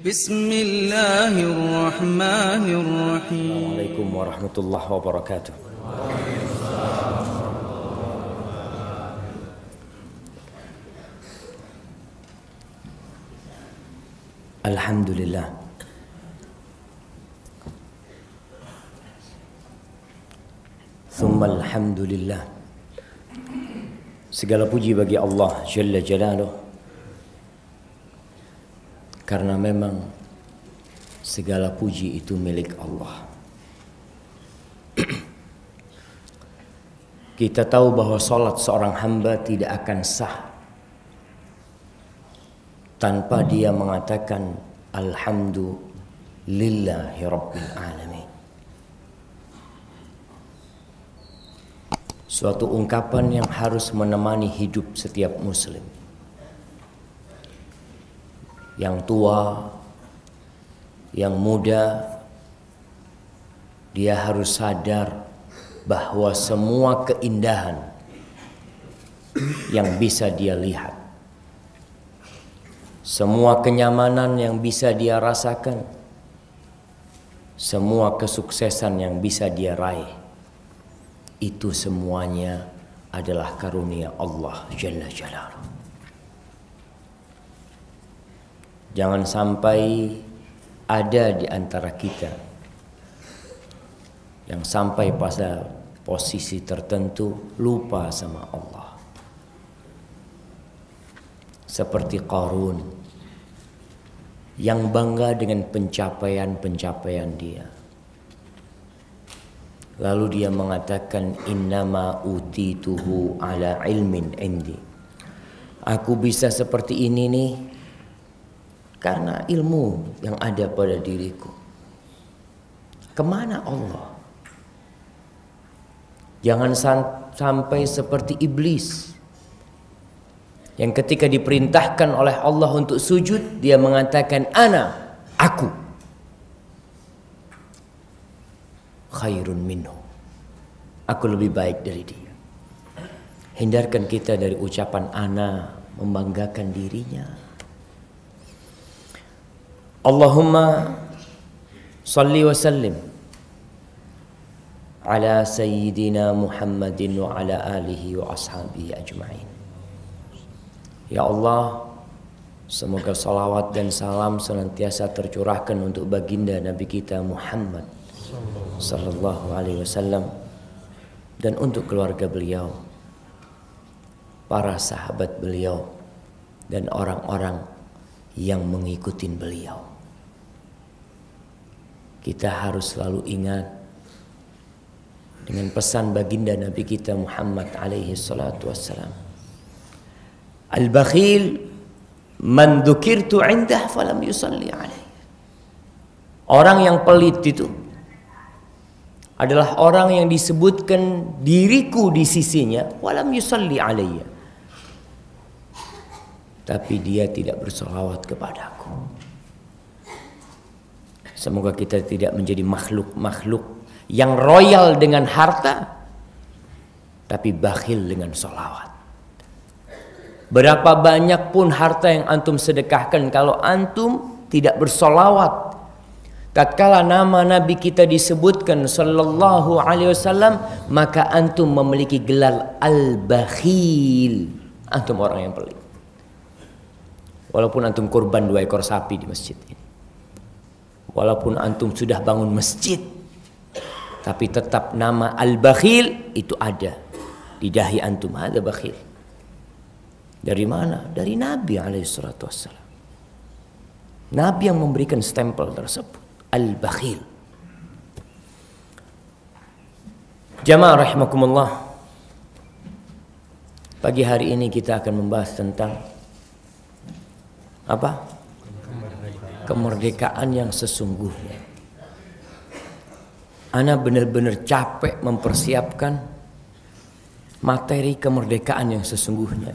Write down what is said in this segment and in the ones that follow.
Bismillahirrahmanirrahim. Assalamualaikum warahmatullahi wabarakatuh. Alhamdulillah. Thumma alhamdulillah. Segala puji bagi Allah Jalla Jalaluh. Karena memang segala puji itu milik Allah. Kita tahu bahwa salat seorang hamba tidak akan sah tanpa dia mengatakan alhamdulillahi rabbil alamin. Suatu ungkapan yang harus menemani hidup setiap muslim. Yang tua, yang muda, dia harus sadar bahwa semua keindahan yang bisa dia lihat, semua kenyamanan yang bisa dia rasakan, semua kesuksesan yang bisa dia raih, itu semuanya adalah karunia Allah Jalla Jalaluh. Jangan sampai ada di antara kita yang sampai pada posisi tertentu lupa sama Allah. Seperti Qarun yang bangga dengan pencapaian-pencapaian dia. Lalu dia mengatakan innama utituhu ala ilmin indi. Aku bisa seperti ini nih karena ilmu yang ada pada diriku. Kemana Allah? Jangan sampai seperti iblis yang ketika diperintahkan oleh Allah untuk sujud, dia mengatakan ana, aku khairun minhu, aku lebih baik dari dia. Hindarkan kita dari ucapan ana, membanggakan dirinya. Allahumma salli wa sallim ala sayyidina Muhammadin wa ala alihi wa ashabihi ajma'in. Ya Allah, semoga salawat dan salam senantiasa tercurahkan untuk baginda Nabi kita Muhammad sallallahu alaihi wasallam dan untuk keluarga beliau, para sahabat beliau dan orang-orang yang mengikuti beliau. Kita harus selalu ingat dengan pesan baginda Nabi kita Muhammad alaihi salatu wassalam. Al-bakhil man dzukirtu indah falam yusalli alaihi. Orang yang pelit itu adalah orang yang disebutkan diriku di sisinya walam yusalli alaihi, tapi dia tidak bersolawat kepadaku. Semoga kita tidak menjadi makhluk-makhluk yang royal dengan harta, tapi bakhil dengan solawat. Berapa banyak pun harta yang antum sedekahkan, kalau antum tidak bersolawat, tatkala nama Nabi kita disebutkan sallallahu alaihi wasallam, maka antum memiliki gelar al-bakhil. Antum orang yang pelit. Walaupun antum kurban 2 ekor sapi di masjid ini, walaupun antum sudah bangun masjid, tapi tetap nama al-bakhil itu ada di dahi antum. Ada bakhil. Dari mana? Dari Nabi alaihissalatu wassalam. Nabi yang memberikan stempel tersebut, al-bakhil. Jamaah rahimakumullah, pagi hari ini kita akan membahas tentang apa? Kemerdekaan yang sesungguhnya. Ana benar-benar capek mempersiapkan materi kemerdekaan yang sesungguhnya.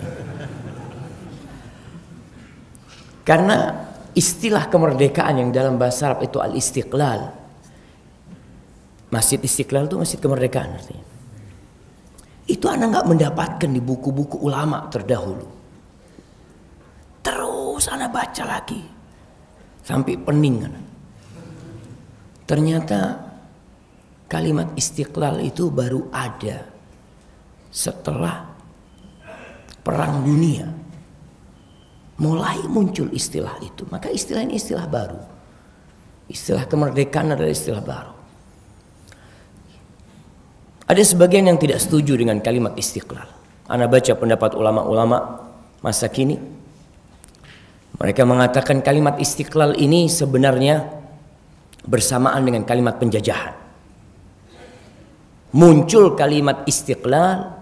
Karena istilah kemerdekaan yang dalam bahasa Arab itu al-istiqlal. Masjid Istiqlal itu masjid kemerdekaan artinya. Itu ana nggak mendapatkan di buku-buku ulama terdahulu. Terus ana baca lagi. sampai pening. Ternyata kalimat Istiqlal itu baru ada setelah Perang Dunia. Mulai muncul istilah itu. Maka istilah ini istilah baru. Istilah kemerdekaan adalah istilah baru. Ada sebagian yang tidak setuju dengan kalimat Istiqlal. Ana baca pendapat ulama-ulama masa kini. Mereka mengatakan kalimat Istiqlal ini sebenarnya bersamaan dengan kalimat penjajahan. Muncul kalimat Istiqlal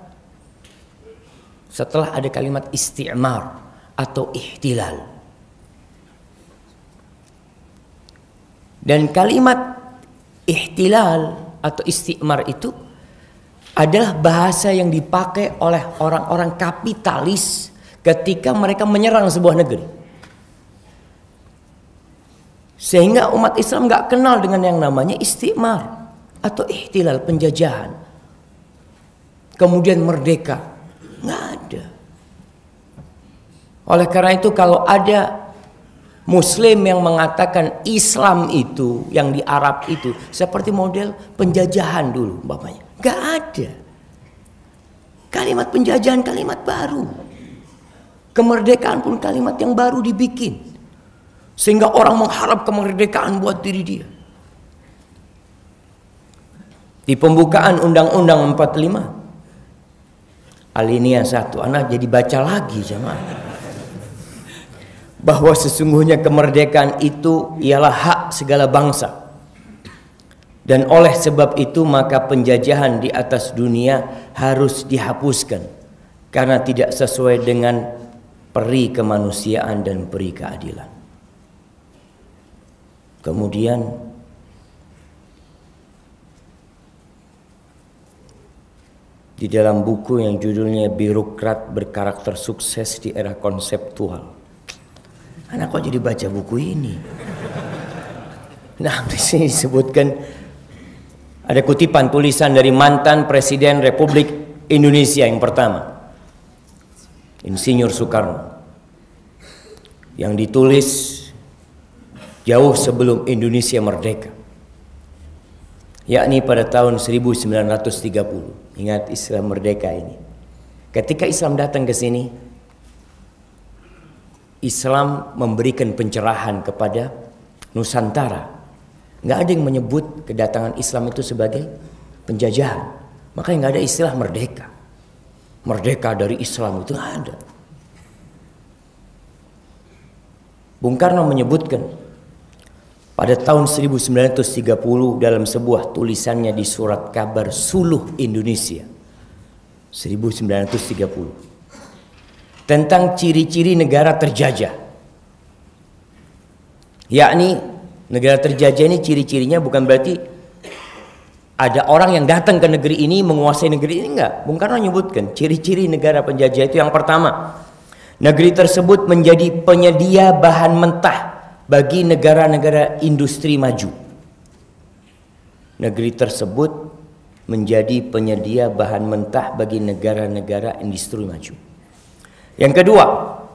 setelah ada kalimat Isti'mar atau Ihtilal. Dan kalimat Ihtilal atau Isti'mar itu adalah bahasa yang dipakai oleh orang-orang kapitalis ketika mereka menyerang sebuah negeri. Sehingga umat Islam gak kenal dengan yang namanya Isti'mar atau Ihtilal, penjajahan. Kemudian merdeka, gak ada. Oleh karena itu kalau ada Muslim yang mengatakan Islam itu, yang di Arab itu seperti model penjajahan dulu bapaknya, gak ada. Kalimat penjajahan kalimat baru. Kemerdekaan pun kalimat yang baru dibikin. Sehingga orang mengharap kemerdekaan buat diri dia. Di pembukaan Undang-Undang 45 alinea 1, anak jadi baca lagi jemaah. Bahwa sesungguhnya kemerdekaan itu ialah hak segala bangsa. Dan oleh sebab itu maka penjajahan di atas dunia harus dihapuskan. Karena tidak sesuai dengan peri kemanusiaan dan peri keadilan. Kemudian di dalam buku yang judulnya Birokrat Berkarakter Sukses di Era Konseptual, anak kok jadi baca buku ini? Nah, di sini disebutkan ada kutipan tulisan dari mantan Presiden Republik Indonesia yang pertama, Insinyur Soekarno, yang ditulis jauh sebelum Indonesia merdeka, yakni pada tahun 1930. Ingat Islam merdeka ini. Ketika Islam datang ke sini, Islam memberikan pencerahan kepada Nusantara. Nggak ada yang menyebut kedatangan Islam itu sebagai penjajahan. Makanya nggak ada istilah merdeka. Merdeka dari Islam itu nggak ada. Bung Karno menyebutkan pada tahun 1930 dalam sebuah tulisannya di Surat Kabar Suluh Indonesia 1930 tentang ciri-ciri negara terjajah. Yakni negara terjajah ini ciri-cirinya bukan berarti ada orang yang datang ke negeri ini menguasai negeri ini, enggak. Bung Karno menyebutkan ciri-ciri negara penjajah itu yang pertama, negeri tersebut menjadi penyedia bahan mentah bagi negara-negara industri maju. Negeri tersebut menjadi penyedia bahan mentah bagi negara-negara industri maju. Yang kedua,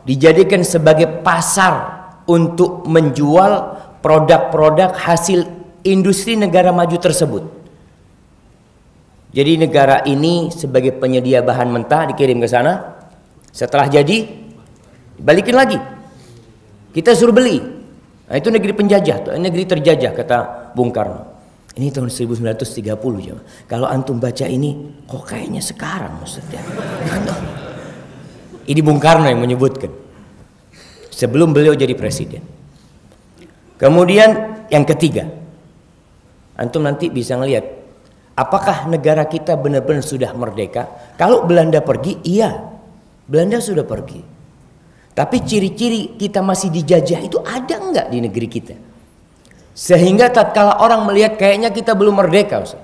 dijadikan sebagai pasar untuk menjual produk-produk hasil industri negara maju tersebut. Jadi negara ini sebagai penyedia bahan mentah dikirim ke sana. Setelah jadi, balikin lagi. Kita suruh beli. Nah, itu negeri penjajah, negeri terjajah kata Bung Karno. Ini tahun 1930 ya. Kalau antum baca ini, kok kayaknya sekarang maksudnya. Ini Bung Karno yang menyebutkan sebelum beliau jadi presiden. Kemudian yang ketiga, antum nanti bisa ngelihat apakah negara kita benar-benar sudah merdeka. Kalau Belanda pergi, iya, Belanda sudah pergi. Tapi ciri-ciri kita masih dijajah itu ada enggak di negeri kita? Sehingga tatkala orang melihat kayaknya kita belum merdeka, Ustaz.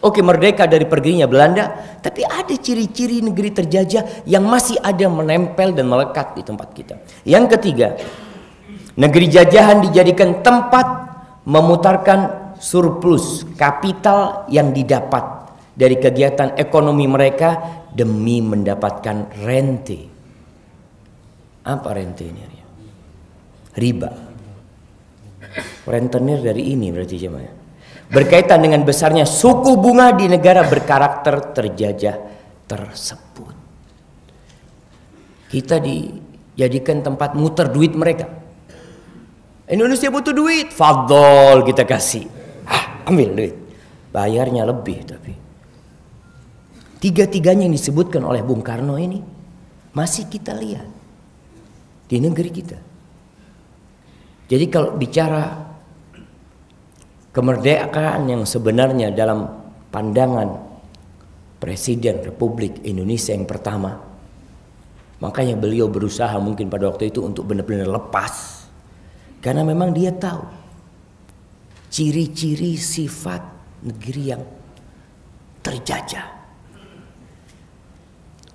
Oke, merdeka dari perginya Belanda, tapi ada ciri-ciri negeri terjajah yang masih ada menempel dan melekat di tempat kita. Yang ketiga, negeri jajahan dijadikan tempat memutarkan surplus kapital yang didapat dari kegiatan ekonomi mereka demi mendapatkan rente. Apa rente ini? Riba. Rentenir dari ini berarti jemaah. Berkaitan dengan besarnya suku bunga di negara berkarakter terjajah tersebut. Kita dijadikan tempat muter duit mereka. Indonesia butuh duit, fadol kita kasih. Ambil duit. Bayarnya lebih tapi. Tiga-tiganya yang disebutkan oleh Bung Karno ini masih kita lihat di negeri kita. Jadi kalau bicara kemerdekaan yang sebenarnya dalam pandangan Presiden Republik Indonesia yang pertama, makanya beliau berusaha mungkin pada waktu itu untuk benar-benar lepas, karena memang dia tahu ciri-ciri sifat negeri yang terjajah.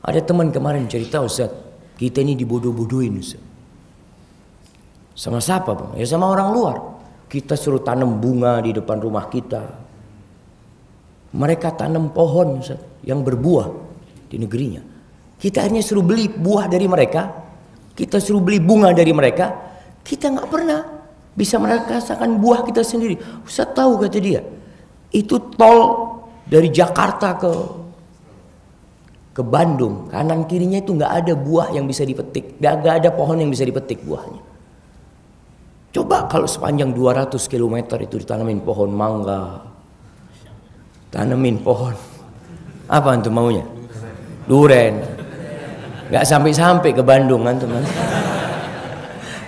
Ada teman kemarin cerita, Ustaz, kita ini dibodoh-bodohin, Ustaz. Sama siapa, Bang? Ya sama orang luar. Kita suruh tanam bunga di depan rumah kita. Mereka tanam pohon, Ustaz, yang berbuah di negerinya. Kita akhirnya suruh beli buah dari mereka. Kita suruh beli bunga dari mereka. Kita nggak pernah bisa merasakan buah kita sendiri. Ustaz tahu, kata dia, itu tol dari Jakarta ke Bandung, kanan kirinya itu nggak ada buah yang bisa dipetik, nggak ada pohon yang bisa dipetik buahnya. Coba kalau sepanjang 200 km itu ditanamin pohon mangga, tanamin pohon apa antum maunya? Duren. Nggak sampai-sampai ke Bandung antum.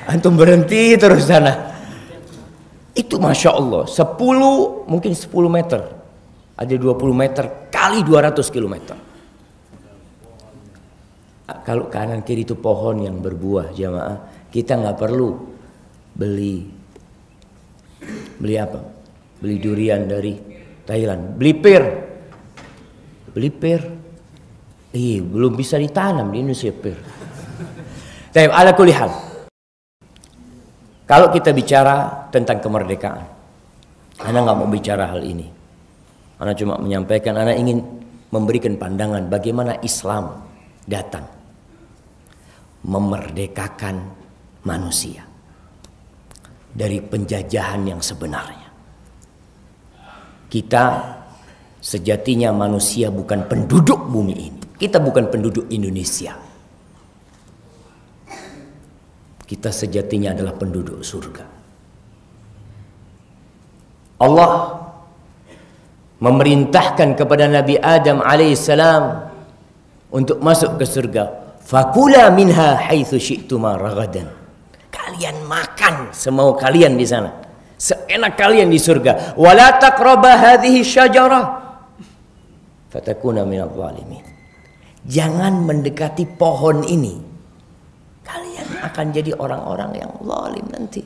Antum berhenti terus sana. Itu Masya Allah 10 mungkin 10 meter, ada 20 meter kali 200 km. Kalau kanan kiri itu pohon yang berbuah, jamaah, kita nggak perlu beli apa? Beli durian dari Thailand, beli pir. Belum bisa ditanam di Indonesia pir. Tapi ala kulli hal, kalau kita bicara tentang kemerdekaan, ana nggak mau bicara hal ini. Ana cuma menyampaikan, ana ingin memberikan pandangan bagaimana Islam datang memerdekakan manusia dari penjajahan yang sebenarnya. Kita sejatinya manusia bukan penduduk bumi ini. Kita bukan penduduk Indonesia. Kita sejatinya adalah penduduk surga. Allah memerintahkan kepada Nabi Adam alaihissalam untuk masuk ke surga. Fakula minha haitsu syi'tuma ragadan. Kalian makan semau kalian di sana, seenak kalian di surga. Wala taqraba hadhihi syajarah fatakuna minadh dhalimin. Jangan mendekati pohon ini, kalian akan jadi orang-orang yang zalim nanti.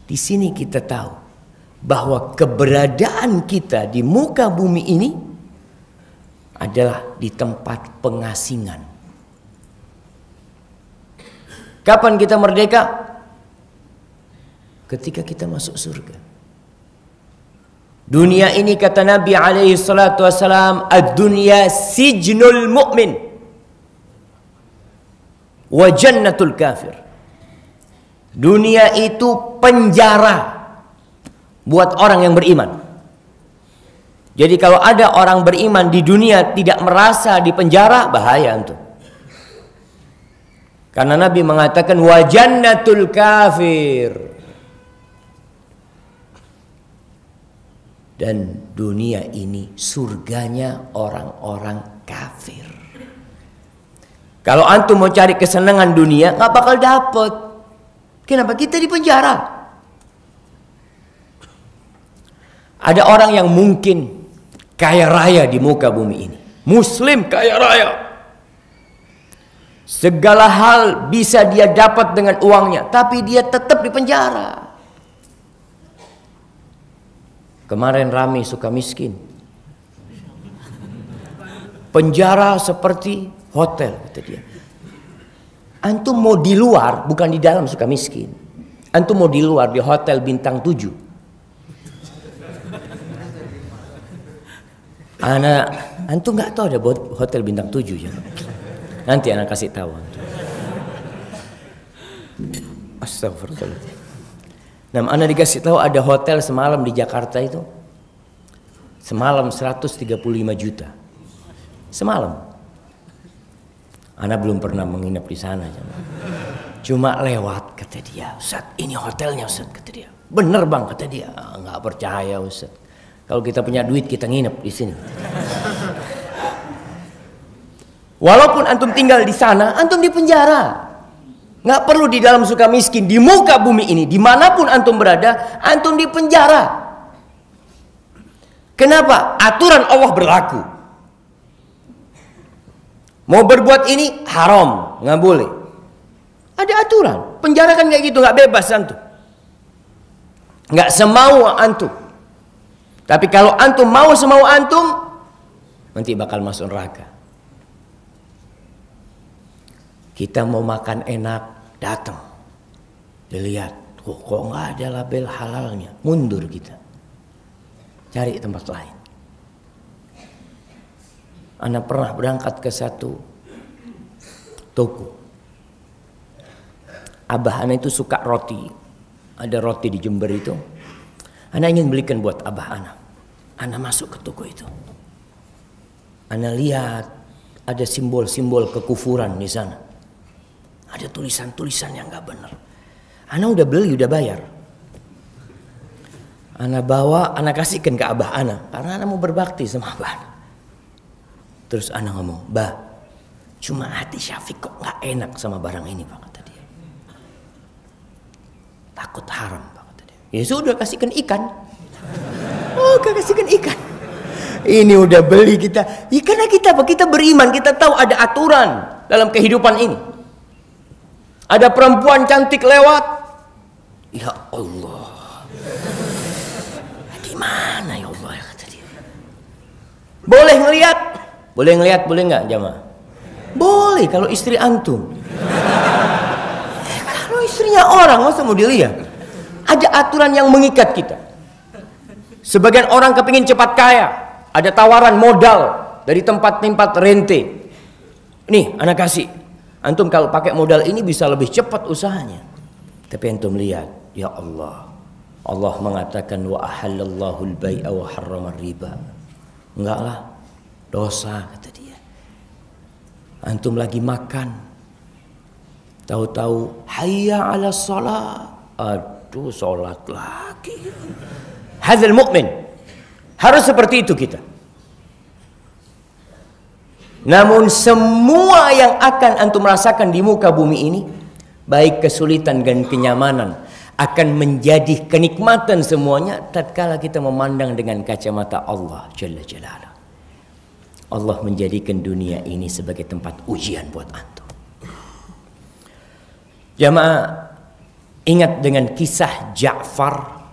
Di sini kita tahu bahwa keberadaan kita di muka bumi ini adalah di tempat pengasingan. Kapan kita merdeka? Ketika kita masuk surga. Dunia ini kata Nabi alaihi salatu wassalam, ad-dunya sijnul mu'min wa jannatul kafir. Dunia itu penjara buat orang yang beriman. Jadi kalau ada orang beriman di dunia tidak merasa di penjara, bahaya untuk. Karena Nabi mengatakan wa jannatul kafir. Dan dunia ini surganya orang-orang kafir. Kalau antum mau cari kesenangan dunia, nggak bakal dapet. Kenapa? Kita di penjara. Ada orang yang mungkin kaya raya di muka bumi ini, Muslim kaya raya, segala hal bisa dia dapat dengan uangnya, tapi dia tetap di penjara. Kemarin rame suka miskin, penjara seperti hotel, kata dia. Antum mau di luar, bukan di dalam suka miskin. Antum mau di luar, di hotel bintang 7. Antum nggak tahu ada hotel bintang 7 ya? Nanti anak kasih tahu. Astagfirullah. Nah, ana dikasih tahu ada hotel semalam di Jakarta itu. Semalam 135 juta. Semalam. Ana belum pernah menginap di sana. Cuma lewat, kata dia. Ustaz, ini hotelnya Ustaz, kata dia. Bener bang, kata dia. Nggak percaya Ustaz. Kalau kita punya duit kita nginep di sini. Walaupun antum tinggal di sana, antum di penjara. Nggak perlu di dalam suka miskin. Di muka bumi ini, dimanapun antum berada, antum di penjara. Kenapa? Aturan Allah berlaku. Mau berbuat ini haram, nggak boleh. Ada aturan. Penjara kan kayak gitu, nggak bebas antum. Nggak semau antum. Tapi kalau antum mau semau antum, nanti bakal masuk neraka. Kita mau makan enak, datang. Dilihat, kok nggak ada label halalnya. Mundur kita. Cari tempat lain. Ana pernah berangkat ke satu toko. Abah ana itu suka roti. Ada roti di Jember itu. Ana ingin belikan buat abah ana. Ana masuk ke toko itu. Ana lihat ada simbol-simbol kekufuran di sana. Ada tulisan-tulisan yang gak benar. Ana udah beli, udah bayar. Ana bawa, ana kasihkan ke abah ana. Karena ana mau berbakti sama abah ana. Terus ana ngomong, "Bah, cuma hati Syafiq kok gak enak sama barang ini Pak," kata dia. Takut haram Pak, kata dia. Ya sudah, kasihkan ikan. Oh, kasihkan ikan. Ini udah beli kita. Ya karena kita beriman, kita tahu ada aturan dalam kehidupan ini. Ada perempuan cantik lewat. Ya Allah. Di mana ya Allah, kata dia. Boleh ngelihat? Boleh ngelihat, boleh nggak jamaah? Boleh kalau istri antum. Kalau istrinya orang, masa mau dilihat? Ada aturan yang mengikat kita. Sebagian orang kepingin cepat kaya. Ada tawaran modal dari tempat-tempat rente. Nih, anak kasih. Antum kalau pakai modal ini bisa lebih cepat usahanya. Tapi antum lihat, ya Allah. Allah mengatakan wa ahallallahu al-bai'a wa harrama riba. Enggak lah, dosa kata dia. Antum lagi makan. Tahu-tahu hayya 'ala shalah. Aduh, salat lagi. Hadzal mu'min. Harus seperti itu kita. Namun semua yang akan antum rasakan di muka bumi ini, baik kesulitan dan kenyamanan, akan menjadi kenikmatan semuanya tatkala kita memandang dengan kacamata Allah Jalla Jalaluhu. Allah menjadikan dunia ini sebagai tempat ujian buat antum. Jamaah, ingat dengan kisah Ja'far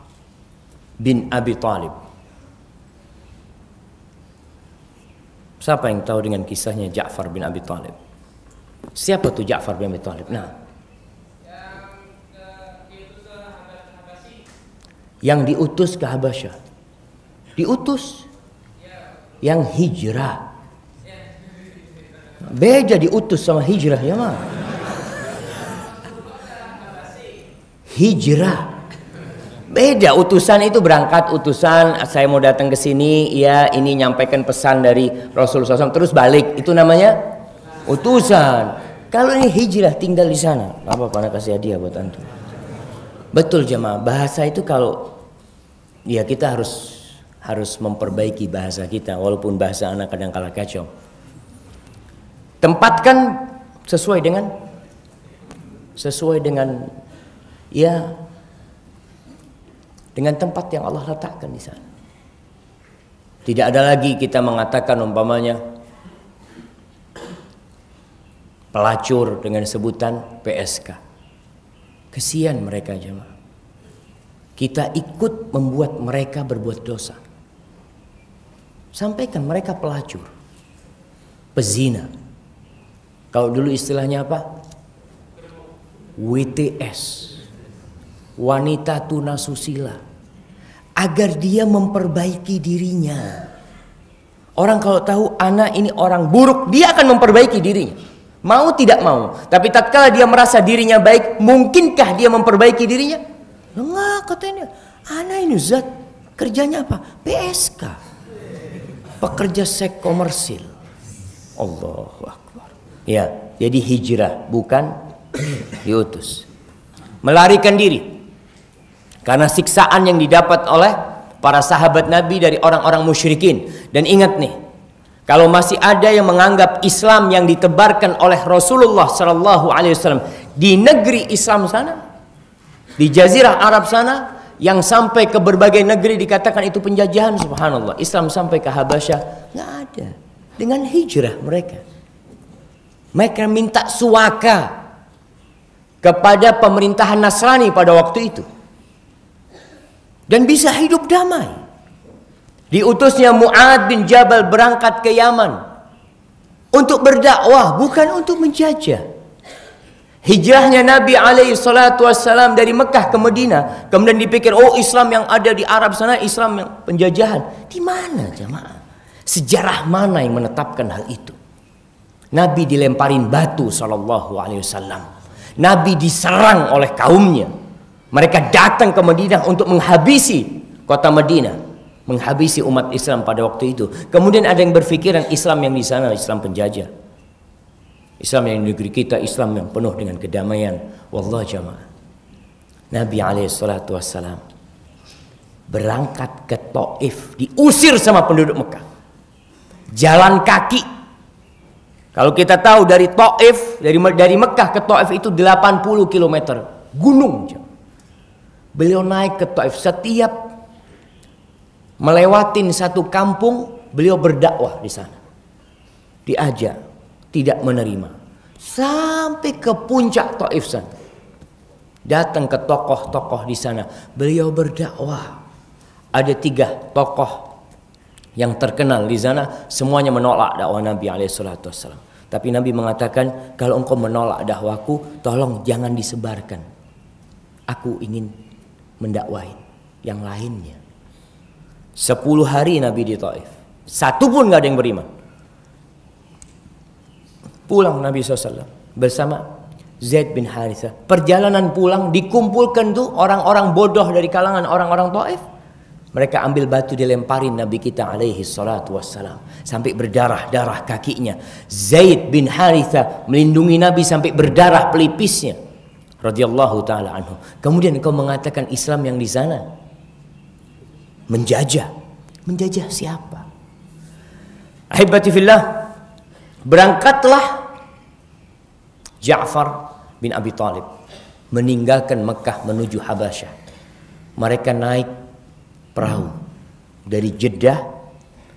bin Abi Thalib. Siapa yang tahu dengan kisahnya Ja'far bin Abi Thalib? Siapa tuh Ja'far bin Abi Thalib? Nah, yang diutus ke Habasyah. Diutus. Yang hijrah. Beda diutus sama hijrah ya mah. Hijrah. Beda, utusan itu berangkat, utusan saya mau datang ke sini, ya ini nyampaikan pesan dari Rasulullah SAW terus balik, itu namanya utusan. Kalau ini hijrah tinggal di sana, apa anak kasih hadiah buat antum. Betul jemaah, bahasa itu kalau ya kita harus memperbaiki bahasa kita, walaupun bahasa anak kadang kala kacau. Tempatkan sesuai dengan ya dengan tempat yang Allah letakkan di sana. Tidak ada lagi kita mengatakan umpamanya pelacur dengan sebutan PSK. Kesian mereka jemaah. Kita ikut membuat mereka berbuat dosa. Sampaikan mereka pelacur, pezina. Kalau dulu istilahnya apa? WTS. Wanita tunasusila, agar dia memperbaiki dirinya. Orang kalau tahu anak ini orang buruk, dia akan memperbaiki dirinya. Mau tidak mau. Tapi tatkala dia merasa dirinya baik, mungkinkah dia memperbaiki dirinya? Enggak, katanya. Ana ini Zat, kerjanya apa? PSK. Pekerja seks komersil. Allahu Akbar. Ya, jadi hijrah, bukan diutus. Melarikan diri. Karena siksaan yang didapat oleh para sahabat Nabi dari orang-orang musyrikin. Dan ingat nih, kalau masih ada yang menganggap Islam yang ditebarkan oleh Rasulullah Sallallahu Alaihi Wasallam di negeri Islam sana, di Jazirah Arab sana, yang sampai ke berbagai negeri dikatakan itu penjajahan, subhanallah. Islam sampai ke Habasyah, nggak ada. Dengan hijrah mereka minta suaka kepada pemerintahan Nasrani pada waktu itu, dan bisa hidup damai. Diutusnya Mu'ad bin Jabal berangkat ke Yaman untuk berdakwah, bukan untuk menjajah. Hijrahnya Nabi alaihi salatu wassalam dari Mekah ke Madinah, kemudian dipikir, oh Islam yang ada di Arab sana Islam yang penjajahan. Di mana jamaah? Sejarah mana yang menetapkan hal itu? Nabi dilemparin batu sallallahu alaihi wasallam. Nabi diserang oleh kaumnya. Mereka datang ke Madinah untuk menghabisi kota Madinah, menghabisi umat Islam pada waktu itu. Kemudian ada yang berpikiran Islam yang di sana Islam penjajah. Islam yang di negeri kita Islam yang penuh dengan kedamaian. Wallah jamaah, Nabi alaihissalatu wassalam berangkat ke Taif, diusir sama penduduk Mekah, jalan kaki. Kalau kita tahu dari Taif, dari Mekah ke Taif itu 80 km gunung. Beliau naik ke Taif, setiap melewatin satu kampung beliau berdakwah di sana. Diajak, tidak menerima, sampai ke puncak Taif sana. Datang ke tokoh-tokoh di sana, beliau berdakwah. Ada 3 tokoh yang terkenal di sana, semuanya menolak dakwah Nabi alaihissalam. Tapi Nabi mengatakan, kalau engkau menolak dakwahku, tolong jangan disebarkan. Aku ingin mendakwahi yang lainnya. 10 hari Nabi di Taif, satu pun gak ada yang beriman. Pulang Nabi SAW bersama Zaid bin Harithah. Perjalanan pulang dikumpulkan tuh orang-orang bodoh dari kalangan orang-orang Taif. Mereka ambil batu dilemparin Nabi kita alaihi salatu wassalam, sampai berdarah-darah kakinya. Zaid bin Harithah melindungi Nabi sampai berdarah pelipisnya, radhiyallahu taala anhu. Kemudian kau mengatakan Islam yang di sana menjajah. Menjajah siapa? Ahibati fillah, berangkatlah Ja'far bin Abi Thalib meninggalkan Mekah menuju Habasyah. Mereka naik perahu dari Jeddah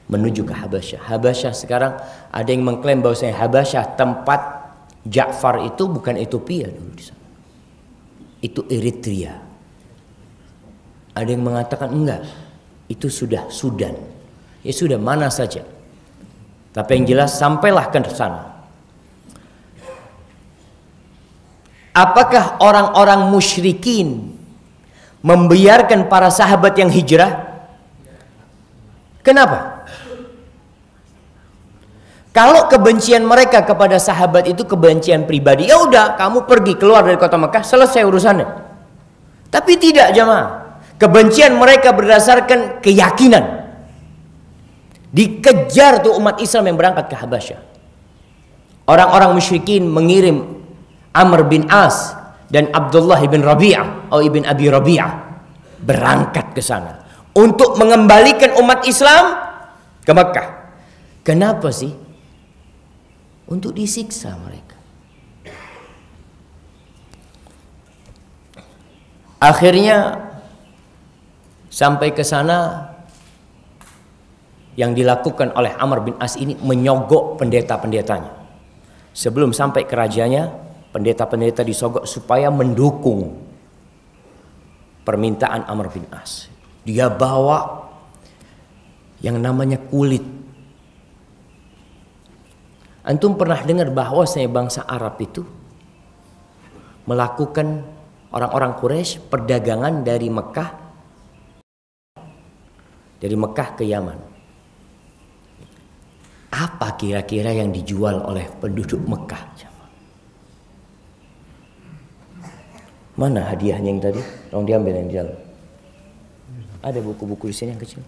menuju ke Habasyah. Habasyah sekarang ada yang mengklaim bahwasanya Habasyah tempat Ja'far itu bukan Ethiopia dulu di sana. Itu Eritrea. Ada yang mengatakan enggak, itu sudah Sudan. Ya sudah, mana saja. Tapi yang jelas sampailah ke sana. Apakah orang-orang musyrikin membiarkan para sahabat yang hijrah? Kenapa? Kalau kebencian mereka kepada sahabat itu kebencian pribadi, ya udah kamu pergi keluar dari kota Mekah, selesai urusannya. Tapi tidak jamaah. Kebencian mereka berdasarkan keyakinan. Dikejar tuh umat Islam yang berangkat ke Habasyah. Orang-orang musyrikin mengirim Amr bin As dan Abdullah bin Rabi'ah atau ibn Abi Rabi'ah berangkat ke sana untuk mengembalikan umat Islam ke Mekah. Kenapa sih? Untuk disiksa mereka. Akhirnya sampai ke sana, yang dilakukan oleh Amr bin As ini menyogok pendeta-pendetanya. Sebelum sampai ke rajanya, pendeta-pendeta disogok supaya mendukung permintaan Amr bin As. Dia bawa yang namanya kulit. Antum pernah dengar bahwasanya bangsa Arab itu melakukan, orang-orang Quraisy, perdagangan dari Mekah ke Yaman. Apa kira-kira yang dijual oleh penduduk Mekah? Mana hadiahnya yang tadi? Tolong diambil yang di dalam. Ada buku-buku di sini yang kecil?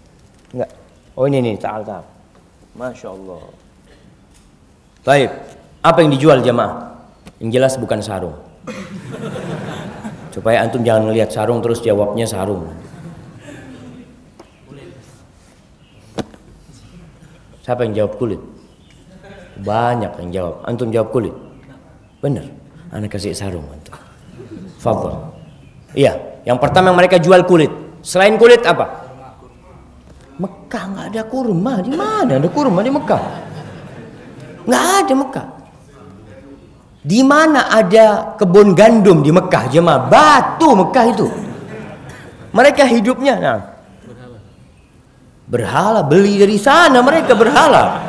Enggak. Oh ini nih, ta'al. Masya Allah. Baik. Apa yang dijual jamaah? Yang jelas bukan sarung. Supaya antum jangan ngelihat sarung terus jawabnya sarung. Siapa yang jawab kulit? Banyak yang jawab. Antum jawab kulit. Bener. Anak kasih sarung antum. Fadhal. Iya, yang pertama yang mereka jual kulit. Selain kulit apa? Mekah nggak ada kurma. Di mana ada kurma di Mekah? Nggak ada Mekah. Di mana ada kebun gandum di Mekah jemaah? Batu Mekah itu. Mereka hidupnya berhala beli dari sana, mereka berhala.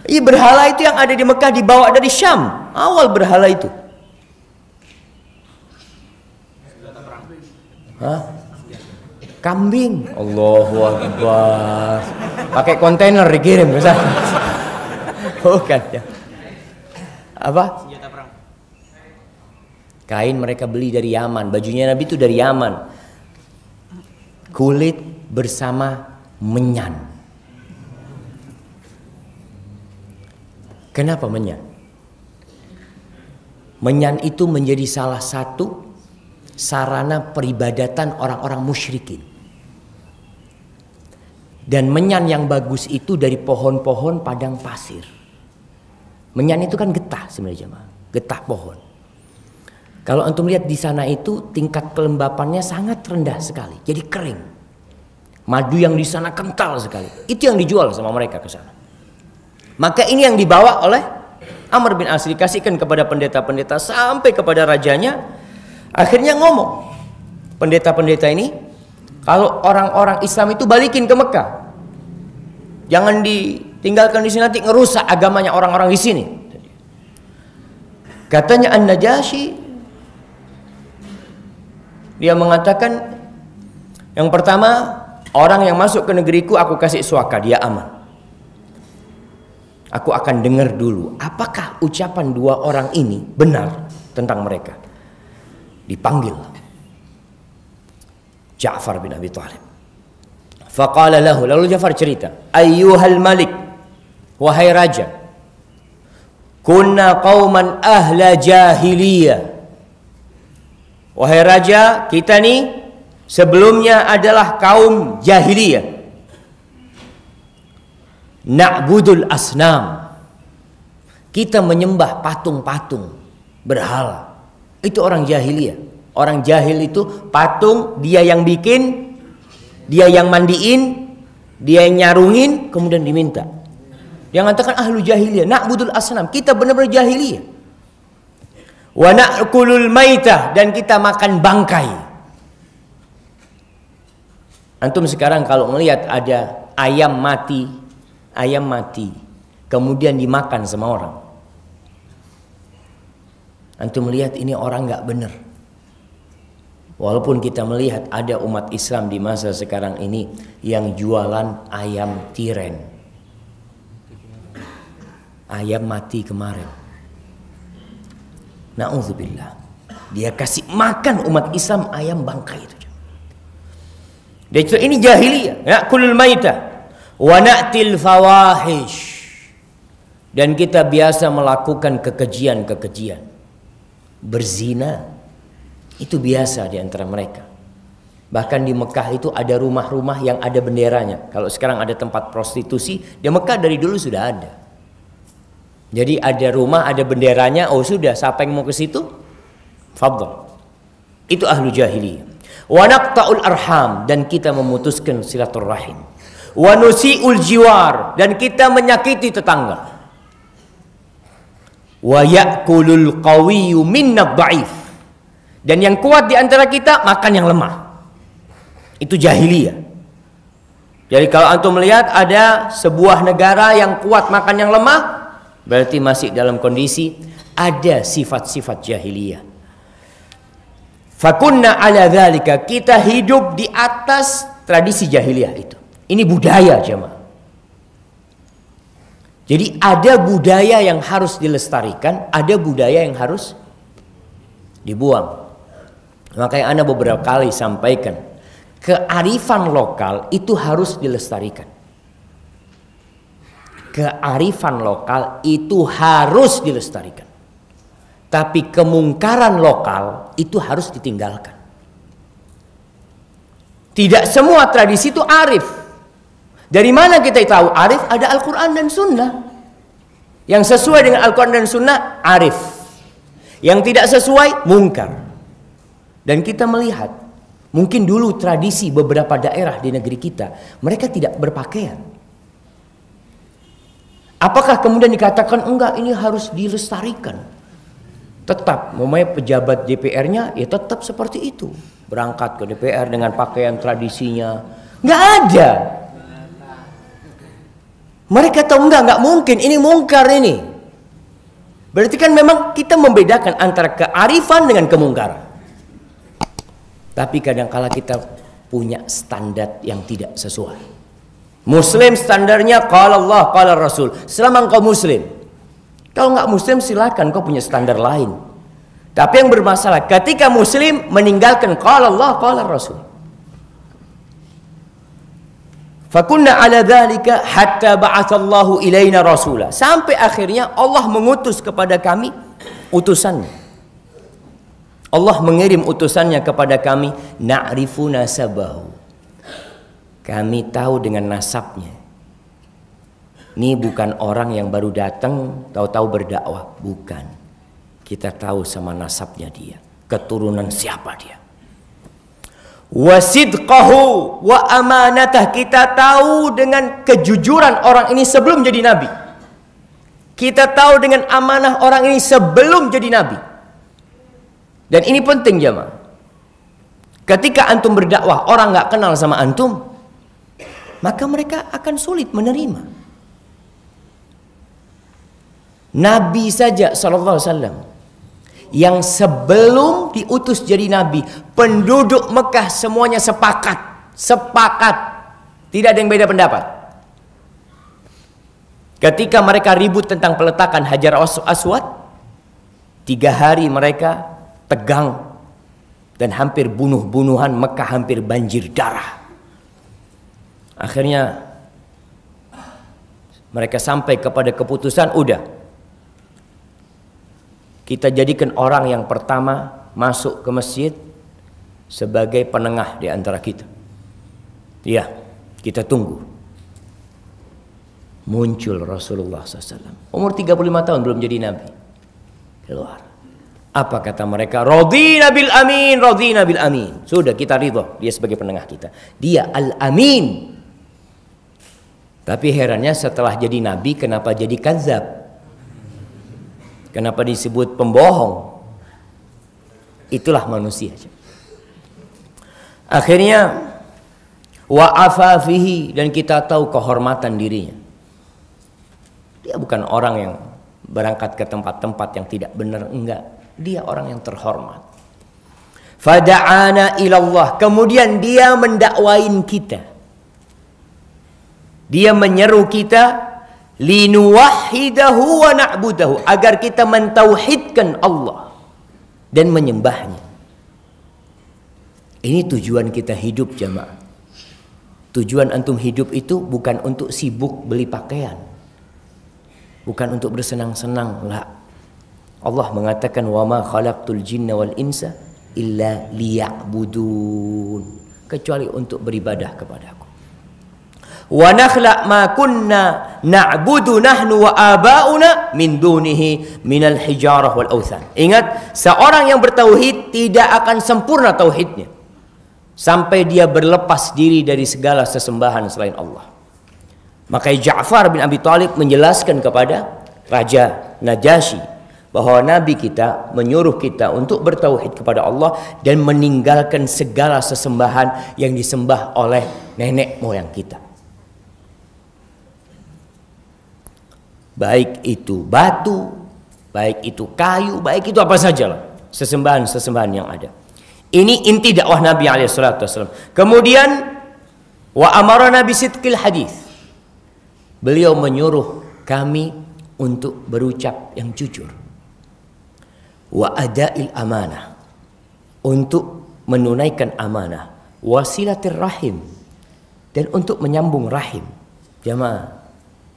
Iya, berhala itu yang ada di Mekah dibawa dari Syam. Awal berhala itu. Hah? Kambing. Allahu Akbar. Pakai kontainer dikirim ke sana. Bukan ya. Apa? Senjata perang. Kain mereka beli dari Yaman. Bajunya Nabi itu dari Yaman. Kulit bersama menyan. Kenapa menyan? Menyan itu menjadi salah satu sarana peribadatan orang-orang musyrikin. Dan menyan yang bagus itu dari pohon-pohon padang pasir. Menyan itu kan getah sebenarnya jemaah, getah pohon. Kalau antum lihat di sana itu tingkat kelembapannya sangat rendah sekali, jadi kering. Madu yang di sana kental sekali. Itu yang dijual sama mereka ke sana. Maka ini yang dibawa oleh Amr bin As, dikasihkan kepada pendeta-pendeta sampai kepada rajanya. Akhirnya ngomong, pendeta-pendeta ini, kalau orang-orang Islam itu balikin ke Mekah, jangan ditinggalkan di sini, nanti ngerusak agamanya orang-orang di sini. Katanya An-Najasyi, dia mengatakan, yang pertama, orang yang masuk ke negeriku aku kasih suaka, dia aman. Aku akan dengar dulu, apakah ucapan dua orang ini benar tentang mereka. Dipanggil Ja'far bin Abi Thalib. Faqala lahu, lalu Ja'far cerita, ayyuhal malik, wahai raja, kunna qauman ahla jahiliyah. Wahai raja, kita nih sebelumnya adalah kaum jahiliyah. Na'budul asnam. Kita menyembah patung-patung, berhala. Itu orang jahiliyah. Orang jahil itu patung, dia yang bikin, dia yang mandiin, dia yang nyarungin, kemudian diminta. Dia mengatakan ahlu jahiliyah, na'budul asnam. Kita benar-benar jahiliyah. Wa na'kulul maitah, dan kita makan bangkai. Antum sekarang kalau melihat ada ayam mati, kemudian dimakan sama orang, antum melihat ini orang nggak benar. Walaupun kita melihat ada umat Islam di masa sekarang ini yang jualan ayam tiren, ayam mati kemarin, na'udzubillah, dia kasih makan umat Islam ayam bangkai itu. Dia itu ini jahiliyah, ya'kulul maitah wa na'til fawahish, dan kita biasa melakukan kekejian-kekejian, berzina. Itu biasa di antara mereka. Bahkan di Mekah itu ada rumah-rumah yang ada benderanya. Kalau sekarang ada tempat prostitusi, di Mekah dari dulu sudah ada. Jadi ada rumah, ada benderanya, oh sudah, siapa yang mau ke situ? Fadhal. Itu ahlu jahiliyah. Wa naqta'ul arham, dan kita memutuskan silaturrahim. Wa nusi'ul jiwar, dan kita menyakiti tetangga. Wa ya'kulul qawiyyu minna dha'if, dan yang kuat di antara kita makan yang lemah. Itu jahiliyah. Jadi kalau antum melihat ada sebuah negara yang kuat makan yang lemah, berarti masih dalam kondisi ada sifat-sifat jahiliyah. Fakunna ala dzalika, kita hidup di atas tradisi jahiliyah itu. Ini budaya jemaah. Jadi ada budaya yang harus dilestarikan, ada budaya yang harus dibuang. Makanya Anda beberapa kali sampaikan, kearifan lokal itu harus dilestarikan. Kearifan lokal itu harus dilestarikan. Tapi kemungkaran lokal itu harus ditinggalkan. Tidak semua tradisi itu arif. Dari mana kita tahu arif? Ada Al-Quran dan Sunnah. Yang sesuai dengan Al-Quran dan Sunnah, arif. Yang tidak sesuai, mungkar. Dan kita melihat, mungkin dulu tradisi beberapa daerah di negeri kita, mereka tidak berpakaian. Apakah kemudian dikatakan, enggak, ini harus dilestarikan? Tetap, memang pejabat DPR-nya ya tetap seperti itu. Berangkat ke DPR dengan pakaian tradisinya. Enggak ada. Mereka tahu enggak mungkin, ini mungkar ini. Berarti kan memang kita membedakan antara kearifan dengan kemungkaran. Tapi kadang-kala kita punya standar yang tidak sesuai. Muslim standarnya qala Allah, qala Rasul. Selama engkau muslim. Kalau enggak muslim silakan, kau punya standar lain. Tapi yang bermasalah ketika muslim meninggalkan qala Allah, qala Rasul. Fakunna ala dzalika hatta ba'atsallahu ilaina rasula. Sampai akhirnya Allah mengutus kepada kami utusannya. Allah mengirim utusannya kepada kami, na'rifu nasabahu. Kami tahu dengan nasabnya. Ini bukan orang yang baru datang tahu-tahu berdakwah, bukan. Kita tahu sama nasabnya dia, keturunan siapa dia. Wasidqahu wa amanatah, kita tahu dengan kejujuran orang ini sebelum jadi nabi. Kita tahu dengan amanah orang ini sebelum jadi nabi. Dan ini penting jemaah. Ketika antum berdakwah orang nggak kenal sama antum, maka mereka akan sulit menerima. Nabi saja sallallahu alaihi wasallam yang sebelum diutus jadi nabi, penduduk Mekah semuanya sepakat, tidak ada yang beda pendapat. Ketika mereka ribut tentang peletakan Hajar Aswad, 3 hari mereka tegang dan hampir bunuh-bunuhan, Mekah hampir banjir darah. Akhirnya mereka sampai kepada keputusan, udah, kita jadikan orang yang pertama masuk ke masjid sebagai penengah di antara kita. Iya, kita tunggu. Muncul Rasulullah SAW. Umur 35 tahun belum jadi nabi. Keluar. Apa kata mereka? Radina bil amin, radina bil amin. Sudah, kita ridho dia sebagai penengah kita. Dia al-amin. Tapi herannya setelah jadi nabi kenapa jadi kadzab? Kenapa disebut pembohong? Itulah manusia. Akhirnya wa afafihi, dan kita tahu kehormatan dirinya. Dia bukan orang yang berangkat ke tempat-tempat yang tidak benar, enggak. Dia orang yang terhormat. Fada'ana ilallah, kemudian dia mendakwain kita. Dia menyeru kita linuwahhidahu wa na'budahu, agar kita mentauhidkan Allah dan menyembahnya. Ini tujuan kita hidup jamaah. Tujuan antum hidup itu bukan untuk sibuk beli pakaian, bukan untuk bersenang-senang, lah. Allah mengatakan wa ma khalaqtul jinna wal insa illa liya'budun, kecuali untuk beribadah kepadaku. Wa nakhlaq ma kunna na'budu nahnu wa aba'una min dunihi minal hijarah wal awthan. Ingat, seorang yang bertauhid tidak akan sempurna tauhidnya sampai dia berlepas diri dari segala sesembahan selain Allah. Maka Ja'far bin Abi Thalib menjelaskan kepada Raja Najasyi bahwa Nabi kita menyuruh kita untuk bertauhid kepada Allah dan meninggalkan segala sesembahan yang disembah oleh nenek moyang kita. Baik itu batu, baik itu kayu, baik itu apa sajalah, sesembahan-sesembahan yang ada. Ini inti dakwah Nabi SAW. Kemudian wa amarana bisidqil hadis. Beliau menyuruh kami untuk berucap yang jujur. Wa adail amanah, untuk menunaikan amanah, wasilatirrahim, dan untuk menyambung rahim. Jamaah,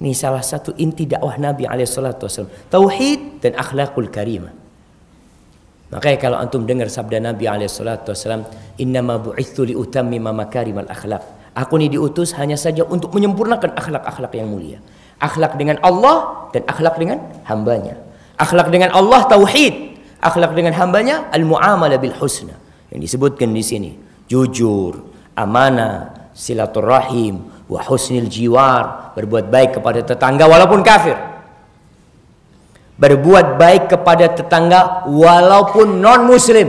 ini salah satu inti dakwah Nabi SAW, tauhid dan akhlakul karimah. Makanya kalau antum dengar sabda Nabi SAW, innama bu'ithu liutammima makarimal akhlak. Aku ini diutus hanya saja untuk menyempurnakan akhlak-akhlak yang mulia. Akhlak dengan Allah dan akhlak dengan hambanya. Akhlak dengan Allah tauhid, akhlak dengan hambanya al-muamalah bil husna. Yang disebutkan di sini, jujur, amanah, silaturahim, wa husnil jiwar, berbuat baik kepada tetangga walaupun kafir. Berbuat baik kepada tetangga walaupun non muslim.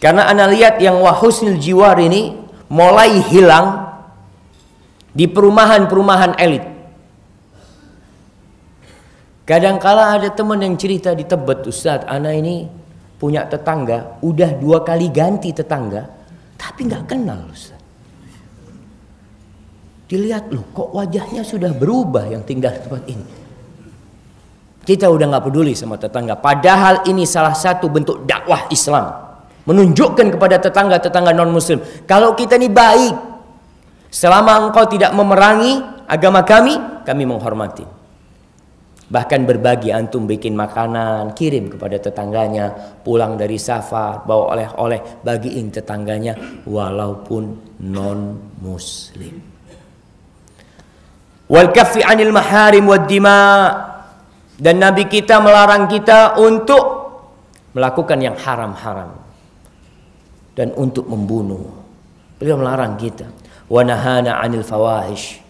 Karena ana lihat yang wa husnil jiwar ini mulai hilang di perumahan-perumahan elit. Kadangkala ada teman yang cerita di Tebet, Ustaz, ana ini punya tetangga, udah 2 kali ganti tetangga, tapi nggak kenal, Ustaz. Dilihat, loh kok wajahnya sudah berubah yang tinggal di tempat ini. Kita udah nggak peduli sama tetangga. Padahal ini salah satu bentuk dakwah Islam, menunjukkan kepada tetangga-tetangga non muslim, kalau kita ini baik, selama engkau tidak memerangi agama kami menghormati. Bahkan berbagi, antum bikin makanan, kirim kepada tetangganya, pulang dari safar, bawa oleh-oleh, bagiin tetangganya walaupun non muslim. Wal kaffi 'anil maharim wad dima, dan Nabi kita melarang kita untuk melakukan yang haram-haram dan untuk membunuh. Beliau melarang kita. Wa nahana 'anil fawahish.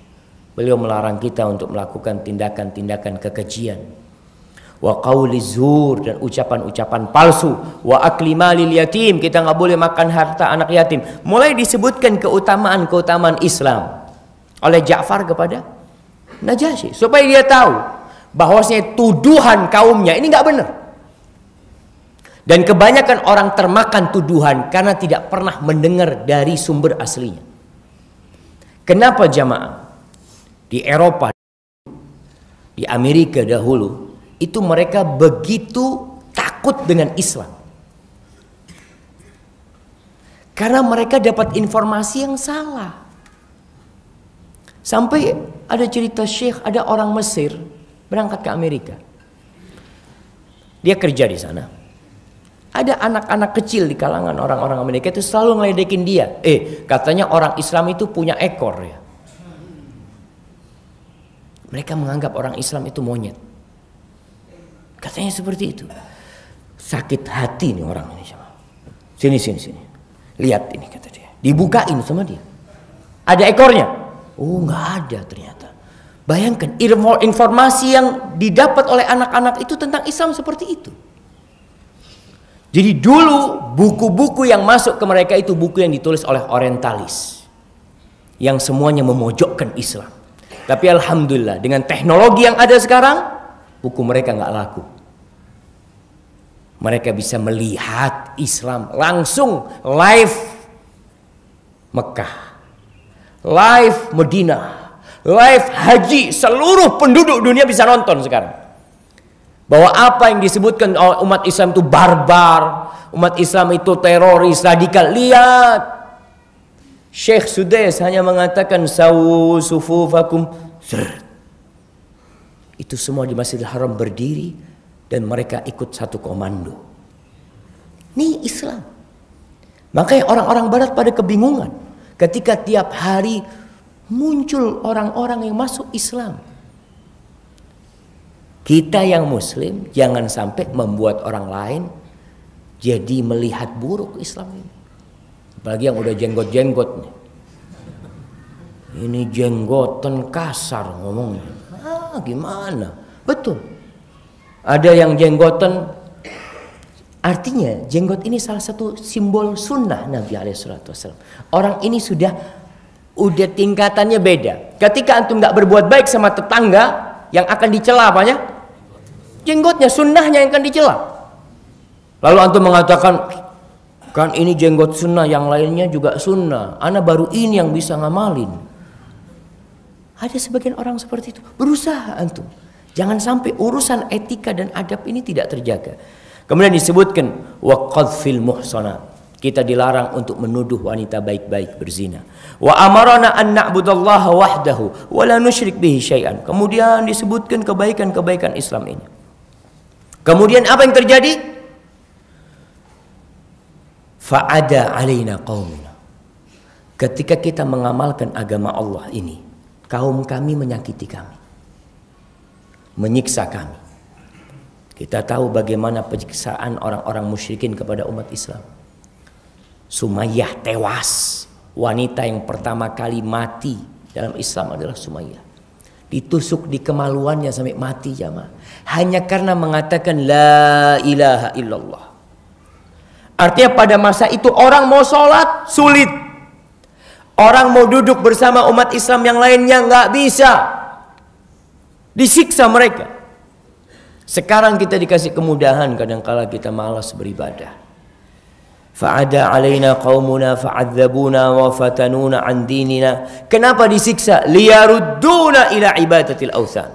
Beliau melarang kita untuk melakukan tindakan-tindakan kekejian. Wa qauli zur, dan ucapan-ucapan palsu. Wa akli malil yatim, kita nggak boleh makan harta anak yatim. Mulai disebutkan keutamaan-keutamaan Islam oleh Ja'far kepada Najasyi, supaya dia tahu bahwasanya tuduhan kaumnya ini nggak benar. Dan kebanyakan orang termakan tuduhan karena tidak pernah mendengar dari sumber aslinya. Kenapa jamaah? Di Eropa, di Amerika dahulu, itu mereka begitu takut dengan Islam. Karena mereka dapat informasi yang salah. Sampai ada cerita Syekh, ada orang Mesir berangkat ke Amerika. Dia kerja di sana. Ada anak-anak kecil di kalangan orang-orang Amerika itu selalu ngeledekin dia. Katanya orang Islam itu punya ekor ya. Mereka menganggap orang Islam itu monyet. Katanya seperti itu. Sakit hati nih orang ini. Sini. Lihat ini, kata dia. Dibukain sama dia. Ada ekornya. Oh, nggak ada ternyata. Bayangkan informasi yang didapat oleh anak-anak itu tentang Islam seperti itu. Jadi dulu buku-buku yang masuk ke mereka itu buku yang ditulis oleh orientalis, yang semuanya memojokkan Islam. Tapi alhamdulillah dengan teknologi yang ada sekarang, buku mereka nggak laku. Mereka bisa melihat Islam langsung live Mekah, live Madinah, live haji, seluruh penduduk dunia bisa nonton sekarang. Bahwa apa yang disebutkan oleh umat Islam itu barbar, umat Islam itu teroris, radikal. Lihat, Syekh Sudais hanya mengatakan sawu sufufakum. Itu semua di Masjidil Haram berdiri dan mereka ikut satu komando. Ini Islam. Makanya orang-orang barat pada kebingungan ketika tiap hari muncul orang-orang yang masuk Islam. Kita yang muslim jangan sampai membuat orang lain jadi melihat buruk Islam ini. Apalagi yang udah jenggot-jenggot nih. Ini jenggotan kasar ngomongnya. Gimana? Betul. Ada yang jenggotan, artinya jenggot ini salah satu simbol sunnah Nabi SAW. Orang ini sudah tingkatannya beda. Ketika antum nggak berbuat baik sama tetangga, yang akan dicela apanya? Jenggotnya, sunnahnya yang akan dicela. Lalu antum mengatakan, kan ini jenggot sunnah, yang lainnya juga sunnah. Ana baru ini yang bisa ngamalin. Ada sebagian orang seperti itu. Berusaha antum. Jangan sampai urusan etika dan adab ini tidak terjaga. Kemudian disebutkan wa qadfil muhsanat. Kita dilarang untuk menuduh wanita baik-baik berzina. Wa amarana an na'budallaha wahdahu wa la nusyrik bihi syai'an. Kemudian disebutkan kebaikan-kebaikan Islam ini. Kemudian apa yang terjadi? Fa'ada alaina qaumuna. Ketika kita mengamalkan agama Allah ini, kaum kami menyakiti kami, menyiksa kami. Kita tahu bagaimana penyiksaan orang-orang musyrikin kepada umat Islam. Sumayyah tewas. Wanita yang pertama kali mati dalam Islam adalah Sumayyah. Ditusuk di kemaluannya sampai mati jamaah. Hanya karena mengatakan la ilaha illallah. Artinya pada masa itu orang mau sholat sulit. Orang mau duduk bersama umat Islam yang lainnya nggak bisa. Disiksa mereka. Sekarang kita dikasih kemudahan, kadangkala kita malas beribadah. Fa'ada alaina qaumuna fa'adzabuna wa fatanuna an dinina. Kenapa disiksa? Liyarudduna ila ibadatil awthan.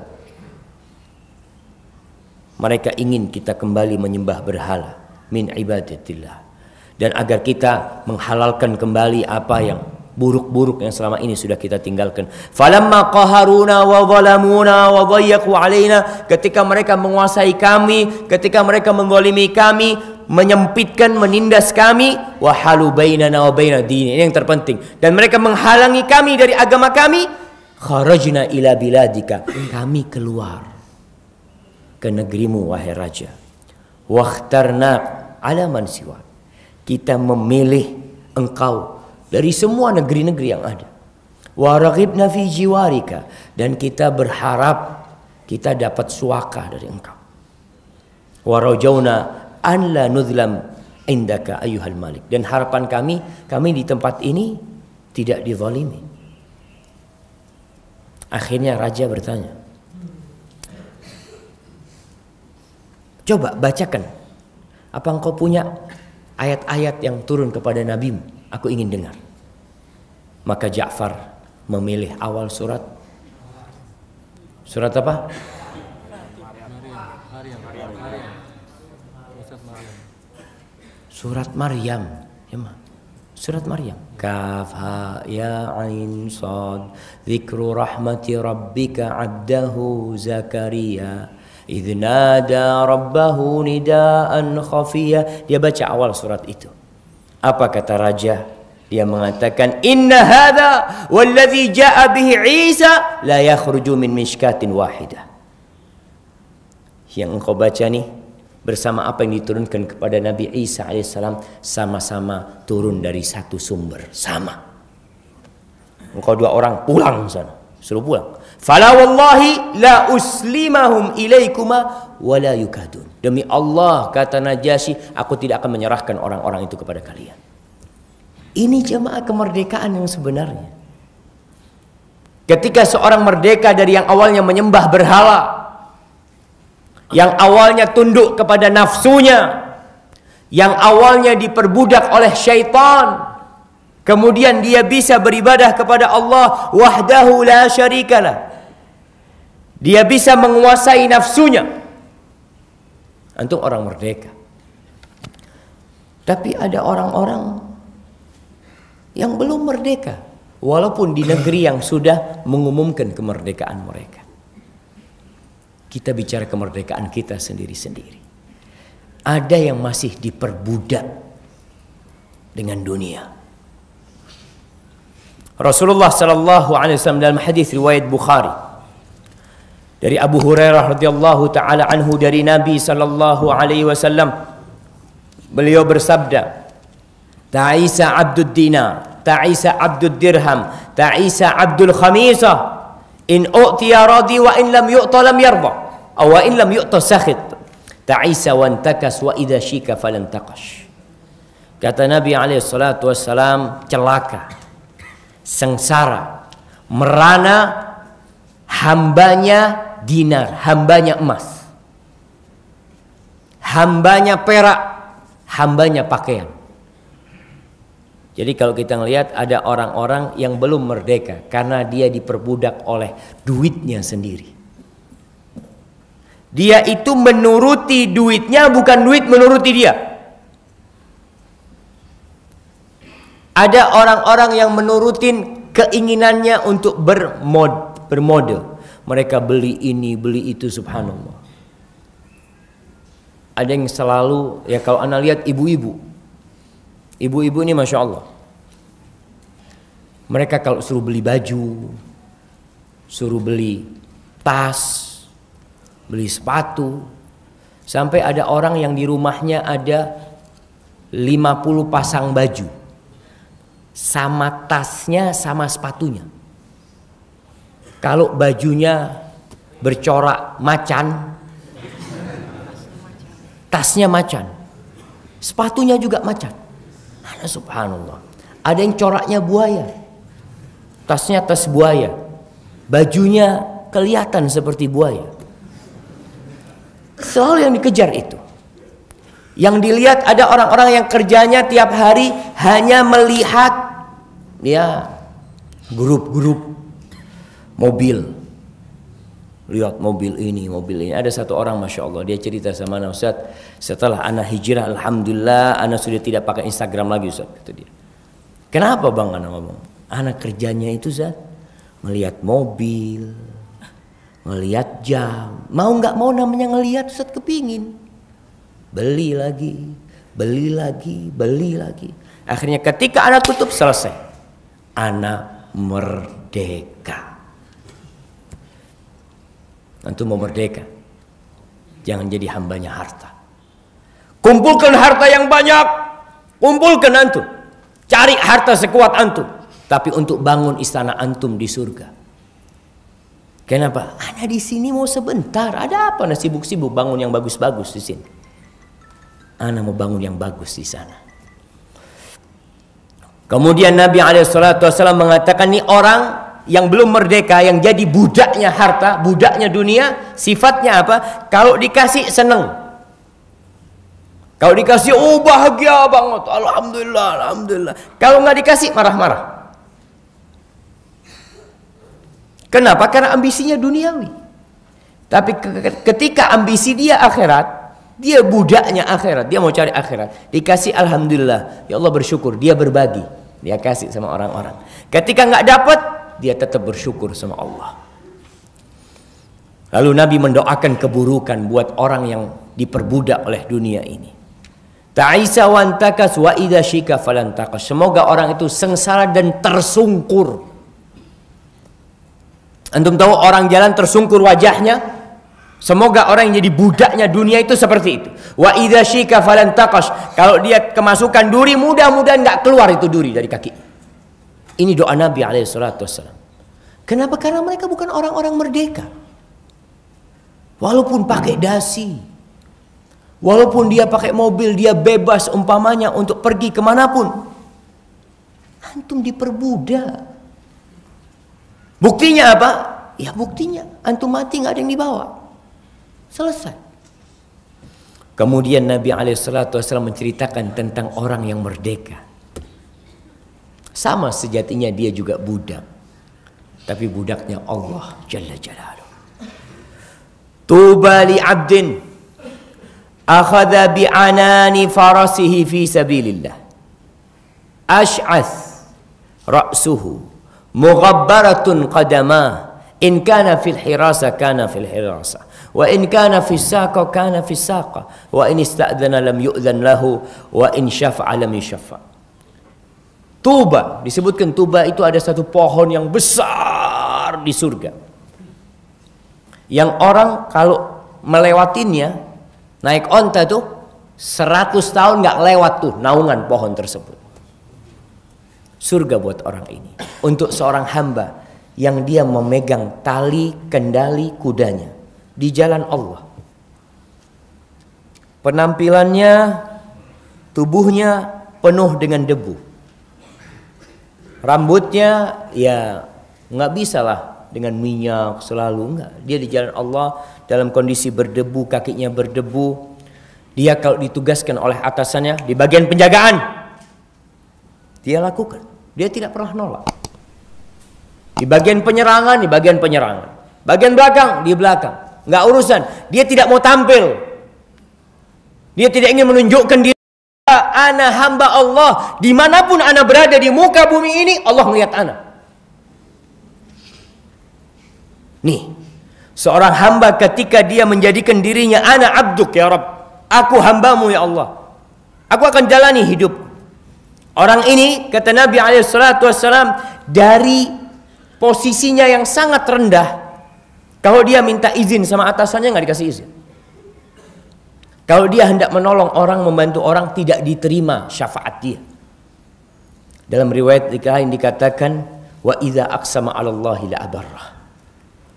Mereka ingin kita kembali menyembah berhala min ibadatillah, dan agar kita menghalalkan kembali apa yang buruk-buruk yang selama ini sudah kita tinggalkan. Falamma qaharuna wa zalamuna wa dhayyaqu alaina, ketika mereka menguasai kami, ketika mereka menzalimi kami, menyempitkan, menindas kami, wa halu bainana wa baina dini, ini yang terpenting, dan mereka menghalangi kami dari agama kami, kharajna ila biladika, kami keluar ke negerimu wahai raja, wakhtarna ala man siwa, kita memilih engkau dari semua negeri-negeri yang ada, wa raghibna fi jiwarika, dan kita berharap kita dapat suaka dari engkau, wa rajauna an la nuzlam indaka ayyuhal malik, dan harapan kami di tempat ini tidak dizalimi. Akhirnya raja bertanya, coba bacakan, apa engkau punya ayat-ayat yang turun kepada nabimu? Aku ingin dengar. Maka Ja'far memilih awal surat apa? Surat Maryam. Surat Maryam. Kaf ha ya ain sad dzikru rahmati rabbika 'abdahu Zakaria idh nada rabbahu nidaan khafiyya. Dia baca awal surat itu. Apa kata raja? Dia mengatakan, inna hadha walladhi ja'a bihi Isa la yakhruju min mishkatin wahidah. Yang engkau baca nih bersama apa yang diturunkan kepada Nabi Isa alaihissalam sama-sama turun dari satu sumber, sama. Engkau dua orang pulang sana, suruh pulang. Fala wallahi la uslimahum ilaikuma wala yukadun. Demi Allah, kata Najasyi, aku tidak akan menyerahkan orang-orang itu kepada kalian. Ini jemaah kemerdekaan yang sebenarnya. Ketika seorang merdeka dari yang awalnya menyembah berhala, yang awalnya tunduk kepada nafsunya, yang awalnya diperbudak oleh syaitan, kemudian dia bisa beribadah kepada Allah wahdahu la syarikalah. Dia bisa menguasai nafsunya. Antum orang merdeka. Tapi ada orang-orang yang belum merdeka, walaupun di negeri yang sudah mengumumkan kemerdekaan mereka. Kita bicara kemerdekaan kita sendiri-sendiri. Ada yang masih diperbudak dengan dunia. Rasulullah sallallahu alaihi wasallam dalam hadis riwayat Bukhari dari Abu Hurairah radhiyallahu taala anhu dari Nabi sallallahu alaihi wasallam, beliau bersabda, ta'isa abdud dinar, ta'isa abdud dirham, ta'isa abdul khamisah, in u'tiya radi wa in lam yu'ta lam yarda, aw wa in lam yu'ta sakhit, ta'isa wa antakas wa idza syika falan taqash. Kata Nabi alaihi salatu wassalam, celaka, sengsara, merana hambanya dinar, hambanya emas, hambanya perak, hambanya pakaian. Jadi kalau kita melihat ada orang-orang yang belum merdeka karena dia diperbudak oleh duitnya sendiri. Dia itu menuruti duitnya, bukan duit menuruti dia. Ada orang-orang yang menurutin keinginannya untuk bermode. Mereka beli ini, beli itu, subhanallah. Ada yang selalu, ya kalau anda lihat ibu-ibu. Ibu-ibu ini Masya Allah. Mereka kalau suruh beli baju, suruh beli tas, beli sepatu, sampai ada orang yang di rumahnya ada 50 pasang baju, sama tasnya sama sepatunya. Kalau bajunya bercorak macan, tasnya macan, sepatunya juga macan. Subhanallah. Ada yang coraknya buaya, tasnya tas buaya, bajunya kelihatan seperti buaya. Selalu yang dikejar itu. Yang dilihat ada orang-orang yang kerjanya tiap hari hanya melihat ya grup-grup mobil. Lihat mobil ini, mobil ini. Ada satu orang Masya Allah, dia cerita sama anak, Ustaz, setelah anak hijrah, alhamdulillah anak sudah tidak pakai Instagram lagi, Ustaz, kata dia. Kenapa bang anak ngomong? Anak kerjanya itu, Ustaz, melihat mobil, ngelihat jam. Mau nggak mau namanya ngelihat, Ustaz, kepingin. Beli lagi, beli lagi, beli lagi. Akhirnya ketika anak tutup, selesai. Anak merdeka. Antum mau merdeka, jangan jadi hambanya harta. Kumpulkan harta yang banyak, kumpulkan antum. Cari harta sekuat antum, tapi untuk bangun istana antum di surga. Kenapa? Ana di sini mau sebentar. Ada apa? Ana sibuk-sibuk bangun yang bagus-bagus di sini. Ana mau bangun yang bagus di sana. Kemudian Nabi SAW mengatakan, nih orang yang belum merdeka, yang jadi budaknya harta, budaknya dunia, sifatnya apa? Kalau dikasih seneng, kalau dikasih bahagia banget, alhamdulillah, alhamdulillah. Kalau nggak dikasih marah-marah. Kenapa? Karena ambisinya duniawi. Tapi ketika ambisi dia akhirat, dia budaknya akhirat, dia mau cari akhirat, dikasih alhamdulillah, ya Allah bersyukur, dia berbagi, dia kasih sama orang-orang. Ketika nggak dapat, dia tetap bersyukur sama Allah. Lalu Nabi mendoakan keburukan buat orang yang diperbudak oleh dunia ini. Ta'isa wa antakas wa idza syika falantakas. Semoga orang itu sengsara dan tersungkur. Antum tahu orang jalan tersungkur wajahnya? Semoga orang yang jadi budaknya dunia itu seperti itu. Wa idza syika falantakas. Kalau dia kemasukan duri, mudah-mudahan enggak keluar itu duri dari kaki. Ini doa Nabi SAW. Kenapa? Karena mereka bukan orang-orang merdeka. Walaupun pakai dasi, walaupun dia pakai mobil, dia bebas umpamanya untuk pergi kemanapun, antum diperbudak. Buktinya apa? Ya buktinya antum mati nggak ada yang dibawa. Selesai. Kemudian Nabi SAW menceritakan tentang orang yang merdeka. Sama sejatinya dia juga budak, tapi budaknya Allah Jalla Jalaluh. Tuba li abdin akhadha bi anani farasihi fi sabilillah, ash'ath ra'suhu mughabbaratun qadamah, in kana fil hirasa kana fil hirasa, wa in kana fis saqa kana fis saqa, wa in ista'dhana lam yu'dhan lahu, wa in syafa'a lam yushaffa'. Tuba, disebutkan Tuba itu ada satu pohon yang besar di surga, yang orang kalau melewatinya naik onta tuh 100 tahun nggak lewat tuh naungan pohon tersebut. Surga buat orang ini, untuk seorang hamba yang dia memegang tali kendali kudanya di jalan Allah. Penampilannya, tubuhnya penuh dengan debu. Rambutnya ya nggak bisa lah dengan minyak selalu, enggak. Dia di jalan Allah dalam kondisi berdebu, kakinya berdebu. Dia kalau ditugaskan oleh atasannya di bagian penjagaan, dia lakukan. Dia tidak pernah nolak. Di bagian penyerangan, di bagian penyerangan. Bagian belakang, di belakang. nggak urusan. Dia tidak mau tampil. Dia tidak ingin menunjukkan diri. Ana hamba Allah. Dimanapun ana berada di muka bumi ini, Allah melihat ana. Nih, seorang hamba ketika dia menjadikan dirinya, ana abduk ya Rabb, aku hambamu ya Allah, aku akan jalani hidup. Orang ini, kata Nabi SAW, dari posisinya yang sangat rendah, kalau dia minta izin sama atasannya nggak dikasih izin. Kalau dia hendak menolong orang, membantu orang, tidak diterima syafaat dia. Dalam riwayat lain dikatakan, wa idza aqsama 'ala Allahi la abarrah.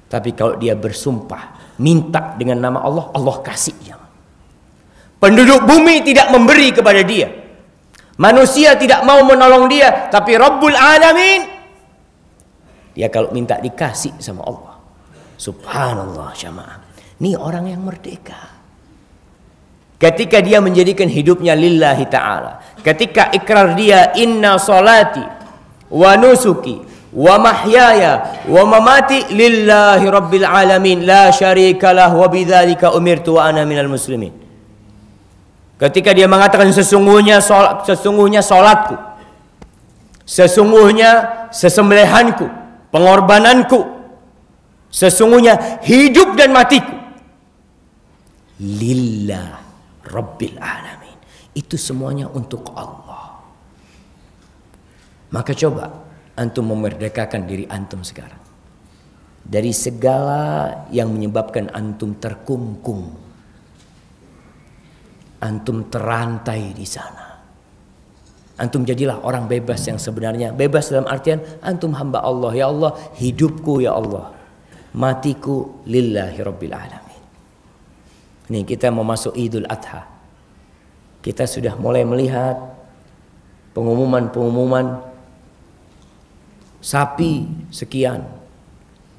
Tapi kalau dia bersumpah, minta dengan nama Allah, Allah kasih dia. Penduduk bumi tidak memberi kepada dia. Manusia tidak mau menolong dia, tapi Rabbul Alamin, dia kalau minta dikasih sama Allah. Subhanallah jamaah. Ini orang yang merdeka. Ketika dia menjadikan hidupnya lillahi ta'ala. Ketika ikrar dia, inna salati wa nusuki wa mahyaya wa mamati lillahi rabbil alamin la syarikalah wa bidzalika umirtu wa ana minal muslimin. Ketika dia mengatakan sesungguhnya salatku, sesungguhnya sesembelihanku, pengorbananku, sesungguhnya hidup dan matiku lillah rabbil alamin, itu semuanya untuk Allah. Maka coba antum memerdekakan diri antum sekarang dari segala yang menyebabkan antum terkungkung, antum terantai di sana. Antum jadilah orang bebas yang sebenarnya. Bebas dalam artian antum hamba Allah. Ya Allah, hidupku ya Allah, matiku lillahi rabbil alamin. Nih kita mau masuk Idul Adha. Kita sudah mulai melihat pengumuman-pengumuman sapi sekian,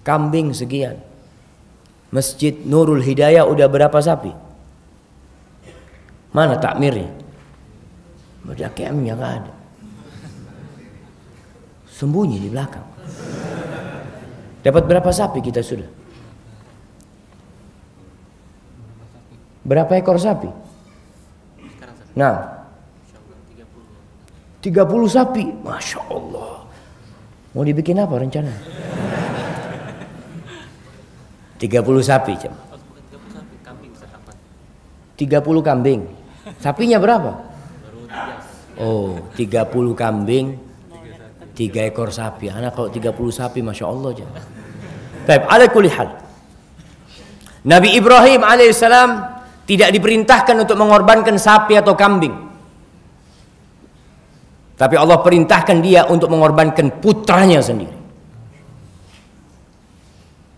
kambing sekian. Masjid Nurul Hidayah udah berapa sapi? Mana takmirnya? Udah KM-nya nggak ada. Sembunyi di belakang. Dapat berapa sapi kita sudah? Berapa ekor sapi? Nah, 30 sapi. Masya Allah. Mau dibikin apa rencana? 30 sapi. 30 kambing. Sapinya berapa? Oh, 30 kambing, 3 ekor sapi. Anak kalau 30 sapi, Masya Allah aja. Baik, ala kulli hal. Nabi Ibrahim alaihissalam tidak diperintahkan untuk mengorbankan sapi atau kambing. Tapi Allah perintahkan dia untuk mengorbankan putranya sendiri.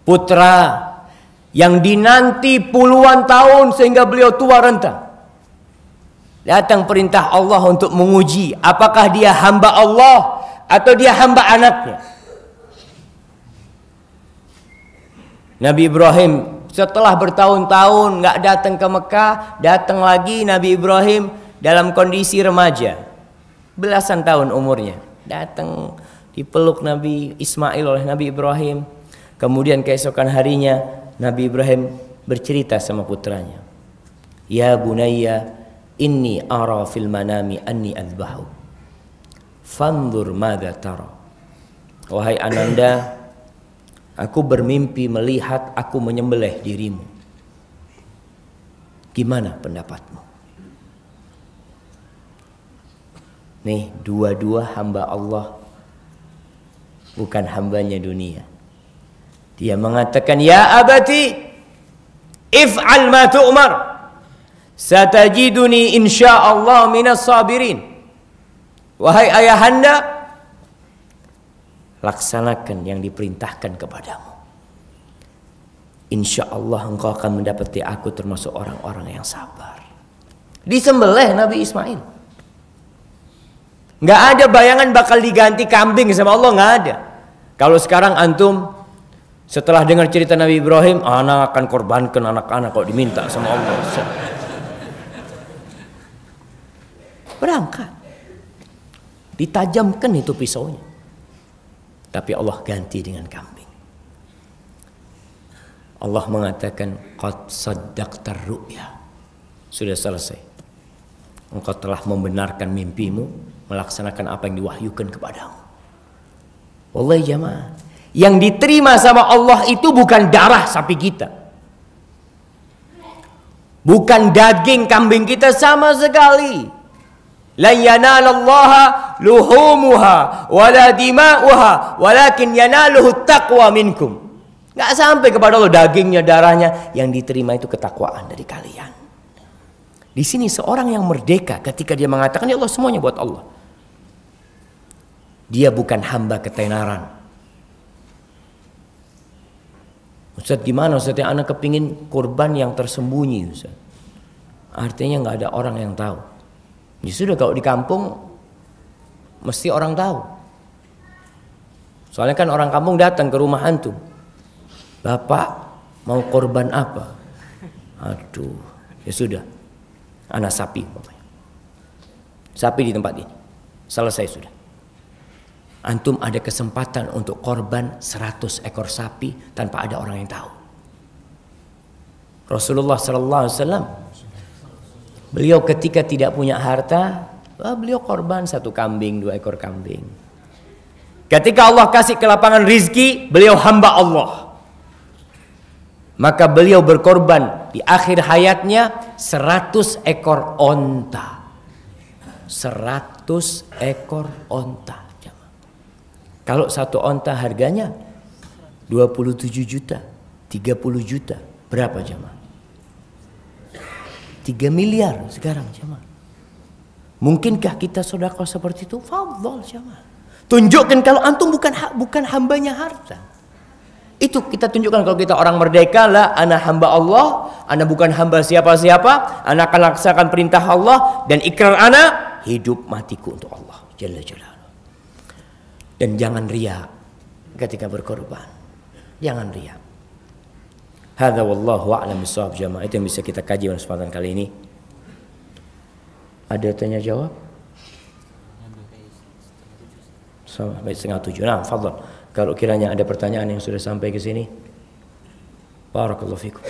Putra yang dinanti puluhan tahun sehingga beliau tua renta. Datang perintah Allah untuk menguji apakah dia hamba Allah atau dia hamba anaknya. Nabi Ibrahim setelah bertahun-tahun nggak datang ke Mekah, datang lagi Nabi Ibrahim dalam kondisi remaja, belasan tahun umurnya, datang dipeluk Nabi Ismail oleh Nabi Ibrahim. Kemudian keesokan harinya Nabi Ibrahim bercerita sama putranya, ya bunayya inni ara fil manami anni adbahu fanzur madza tara. Wahai ananda, aku bermimpi melihat aku menyembelih dirimu. Gimana pendapatmu? Nih, dua-dua hamba Allah, bukan hambanya dunia. Dia mengatakan, ya abati if'al ma tu'mar satajiduni insyaallah minas sabirin. Wahai ayahanda, laksanakan yang diperintahkan kepadamu. Insya Allah engkau akan mendapati aku termasuk orang-orang yang sabar. Disembelih Nabi Ismail. Nggak ada bayangan bakal diganti kambing sama Allah, nggak ada. Kalau sekarang antum setelah dengar cerita Nabi Ibrahim, anak akan korbankan anak-anak kalau diminta sama Allah. Berangkat, ditajamkan itu pisaunya. Tapi Allah ganti dengan kambing. Allah mengatakan qad saddaqtar ru'ya. Sudah selesai. Engkau telah membenarkan mimpimu, melaksanakan apa yang diwahyukan kepadamu. Wallahi jamaah, yang diterima sama Allah itu bukan darah sapi kita, bukan daging kambing kita sama sekali. La yanalallaha luhumuha wala dima'uha walakin yanaluhu taqwa minkum. Nggak sampai kepada Allah dagingnya, darahnya. Yang diterima itu ketakwaan dari kalian. Di sini seorang yang merdeka ketika dia mengatakan ya Allah semuanya buat Allah. Dia bukan hamba ketenaran. Ustaz gimana Ustaz, yang anak kepingin kurban yang tersembunyi Ustaz. Artinya nggak ada orang yang tahu. Ya sudah, kalau di kampung mesti orang tahu. Soalnya kan orang kampung datang ke rumah antum. Bapak mau korban apa? Aduh, ya sudah. Anak sapi bapaknya. Sapi di tempat ini. Selesai sudah. Antum ada kesempatan untuk korban 100 ekor sapi tanpa ada orang yang tahu. Rasulullah sallallahu alaihi wasallam, beliau ketika tidak punya harta, beliau korban 1 kambing, 2 ekor kambing. Ketika Allah kasih kelapangan rizki, beliau hamba Allah. Maka beliau berkorban di akhir hayatnya 100 ekor onta. 100 ekor onta. Kalau 1 onta harganya 27 juta, 30 juta, berapa jamaah? 3 miliar sekarang jamaah. Mungkinkah kita sedekah seperti itu? Fadhol jamaah. Tunjukkan kalau antum bukan hambanya harta. Itu kita tunjukkan kalau kita orang merdeka lah, ana hamba Allah, ana bukan hamba siapa-siapa, ana akan laksanakan perintah Allah dan ikrar ana hidup matiku untuk Allah Jalla Jalla. Dan jangan riya ketika berkorban. Jangan riya. Hadza wallahu a'lam bissawab jamaah. Itu yang bisa kita kaji pada kesempatan kali ini. Ada tanya jawab? Sampai 6:30. Nah, fadhal. Kalau kiranya ada pertanyaan yang sudah sampai ke sini. Barakallahu fikum.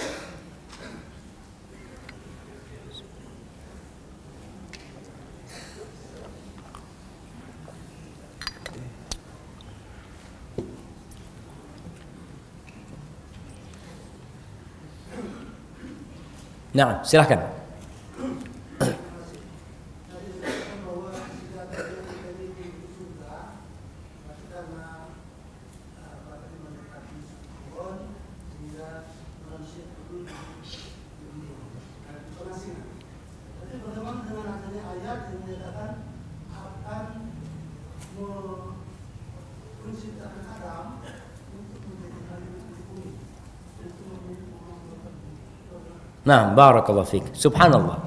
Nah, silahkan. Nah, barakallahu fiik. Subhanallah.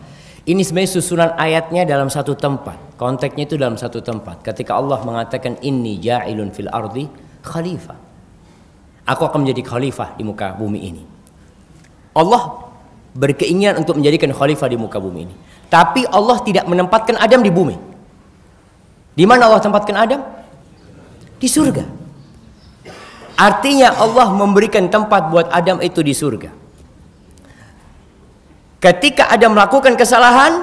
Ini sebenarnya susunan ayatnya dalam satu tempat. Konteksnya itu dalam satu tempat. Ketika Allah mengatakan inni ja'ilun fil ardi khalifah. Aku akan menjadi khalifah di muka bumi ini. Allah berkeinginan untuk menjadikan khalifah di muka bumi ini. Tapi Allah tidak menempatkan Adam di bumi. Di mana Allah tempatkan Adam? Di surga. Artinya Allah memberikan tempat buat Adam itu di surga. Ketika Adam melakukan kesalahan,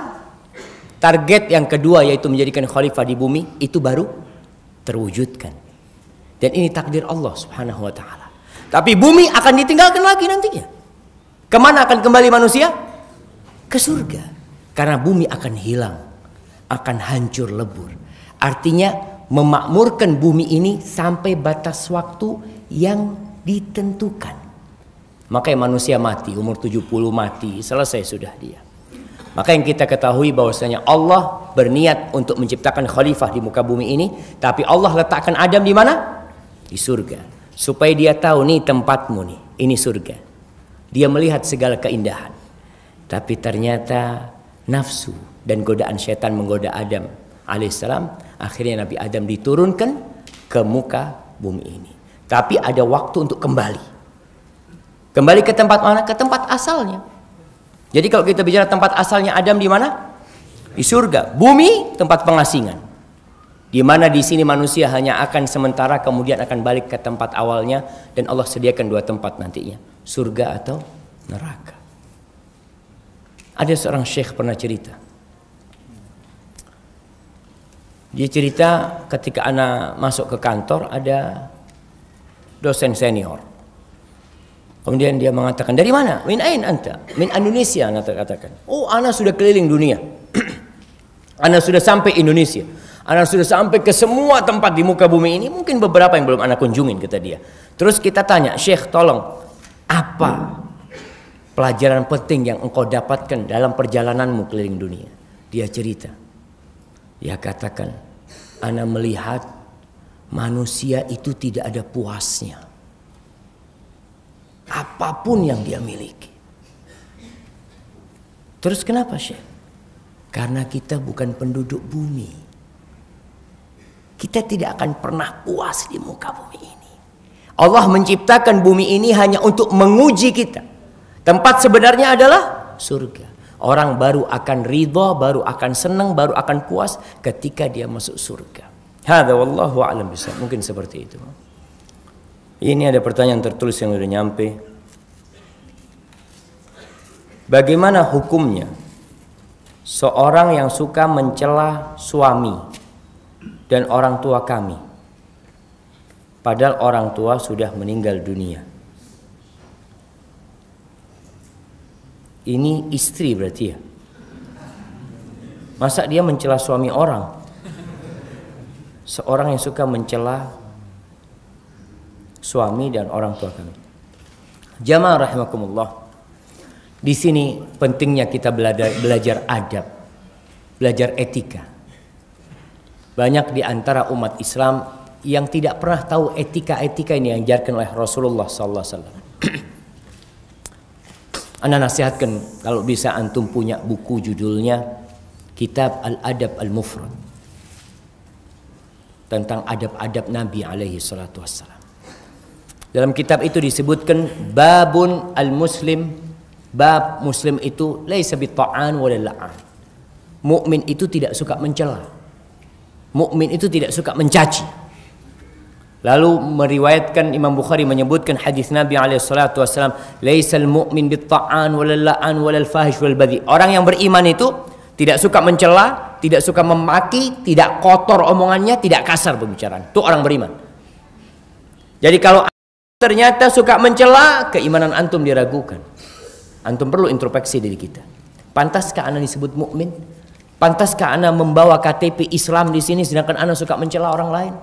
target yang kedua yaitu menjadikan khalifah di bumi itu baru terwujudkan. Dan ini takdir Allah Subhanahu wa taala. Tapi bumi akan ditinggalkan lagi nantinya. Kemana akan kembali manusia? Ke surga. Karena bumi akan hilang, akan hancur lebur. Artinya memakmurkan bumi ini sampai batas waktu yang ditentukan. Makanya manusia mati, umur 70 mati, selesai sudah dia. Maka yang kita ketahui bahwasanya Allah berniat untuk menciptakan khalifah di muka bumi ini, tapi Allah letakkan Adam di mana? Di surga. Supaya dia tahu nih tempatmu nih, ini surga. Dia melihat segala keindahan. Tapi ternyata nafsu dan godaan syaitan menggoda Adam alaihissalam. Akhirnya Nabi Adam diturunkan ke muka bumi ini. Tapi ada waktu untuk kembali. Kembali ke tempat mana? Ke tempat asalnya. Jadi kalau kita bicara tempat asalnya Adam di mana? Di surga. Bumi tempat pengasingan. Di mana di sini manusia hanya akan sementara kemudian akan balik ke tempat awalnya, dan Allah sediakan dua tempat nantinya, surga atau neraka. Ada seorang syekh pernah cerita. Dia cerita ketika ana masuk ke kantor ada dosen senior. Kemudian dia mengatakan, dari mana? Min ain anta? Min Indonesia, ana katakan. Oh, ana sudah keliling dunia. Ana sudah sampai Indonesia. Ana sudah sampai ke semua tempat di muka bumi ini. Mungkin beberapa yang belum ana kunjungin, kata dia. Terus kita tanya, Syekh tolong, apa pelajaran penting yang engkau dapatkan dalam perjalananmu keliling dunia? Dia cerita. Dia katakan, ana melihat manusia itu tidak ada puasnya. Apapun yang dia miliki. Terus kenapa, Syekh? Karena kita bukan penduduk bumi. Kita tidak akan pernah puas di muka bumi ini. Allah menciptakan bumi ini hanya untuk menguji kita. Tempat sebenarnya adalah surga. Orang baru akan ridha, baru akan senang, baru akan puas ketika dia masuk surga. Hadza wallahu a'lam bishawab. Mungkin seperti itu. Ini ada pertanyaan tertulis yang sudah nyampe. Bagaimana hukumnya seorang yang suka mencela suami dan orang tua kami, padahal orang tua sudah meninggal dunia? Ini istri berarti ya? Masa dia mencela suami orang? Seorang yang suka mencela suami dan orang tua kami. Jamaah rahimakumullah. Di sini pentingnya kita belajar adab, belajar etika. Banyak di antara umat Islam yang tidak pernah tahu etika-etika ini yang diajarkan oleh Rasulullah sallallahu alaihi wasallam. Ana nasihatkan kalau bisa antum punya buku judulnya Kitab Al-Adab Al-Mufrad, tentang adab-adab Nabi alaihi salatu wassalam. Dalam kitab itu disebutkan babun al-muslim, bab muslim itu laisa bitta'an wala la'an. Mukmin itu tidak suka mencela. Mukmin itu tidak suka mencaci. Lalu meriwayatkan Imam Bukhari menyebutkan hadis Nabi alaihi salatu wasallam, laisal mu'min bitta'an wala la'an wala al-fahish wal badhi. Orang yang beriman itu tidak suka mencela, tidak suka memaki, tidak kotor omongannya, tidak kasar pembicaraan. Itu orang beriman. Jadi kalau ternyata suka mencela, keimanan antum diragukan. Antum perlu introspeksi diri kita. Pantaskah ana disebut mukmin? Pantaskah ana membawa KTP Islam di sini sedangkan ana suka mencela orang lain?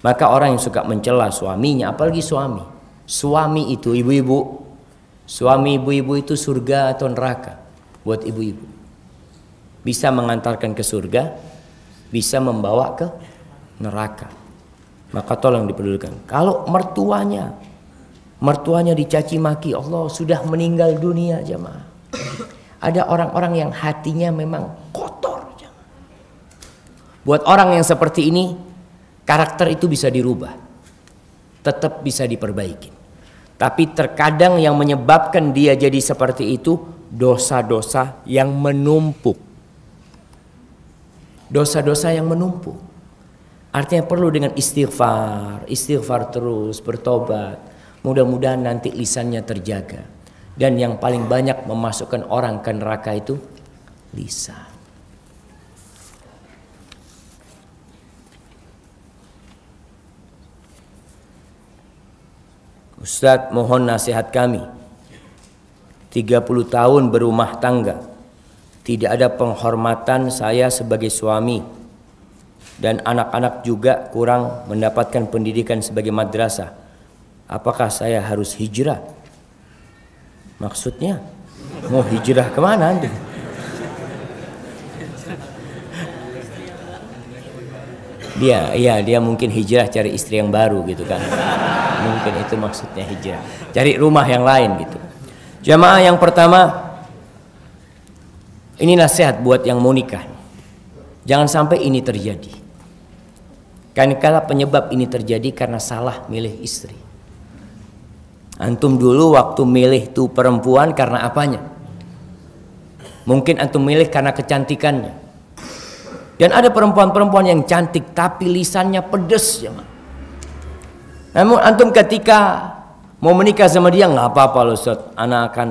Maka orang yang suka mencela suaminya, apalagi suami itu ibu-ibu, suami ibu-ibu itu surga atau neraka buat ibu-ibu. Bisa mengantarkan ke surga, bisa membawa ke neraka. Maka tolong dipedulikan. Kalau mertuanya dicaci maki, Allah sudah meninggal dunia, jamaah. Ada orang-orang yang hatinya memang kotor, jamaah. Buat orang yang seperti ini, karakter itu bisa dirubah, tetap bisa diperbaiki. Tapi terkadang yang menyebabkan dia jadi seperti itu dosa-dosa yang menumpuk. Dosa-dosa yang menumpuk. Artinya perlu dengan istighfar terus, bertobat. Mudah-mudahan nanti lisannya terjaga. Dan yang paling banyak memasukkan orang ke neraka itu lisan. Ustadz, mohon nasihat kami. 30 tahun berumah tangga, tidak ada penghormatan saya sebagai suami, dan anak-anak juga kurang mendapatkan pendidikan sebagai madrasah. Apakah saya harus hijrah? Maksudnya mau hijrah kemana anda? Dia mungkin hijrah cari istri yang baru gitu kan. Mungkin itu maksudnya hijrah, cari rumah yang lain gitu. Jamaah yang pertama, ini nasihat buat yang mau nikah. Jangan sampai ini terjadi. Kadang-kala penyebab ini terjadi karena salah milih istri. Antum dulu waktu milih tuh perempuan karena apanya? Mungkin antum milih karena kecantikannya. Dan ada perempuan-perempuan yang cantik tapi lisannya pedes, jemaah. Namun antum ketika mau menikah sama dia, nggak apa-apa loh Ustaz, anak akan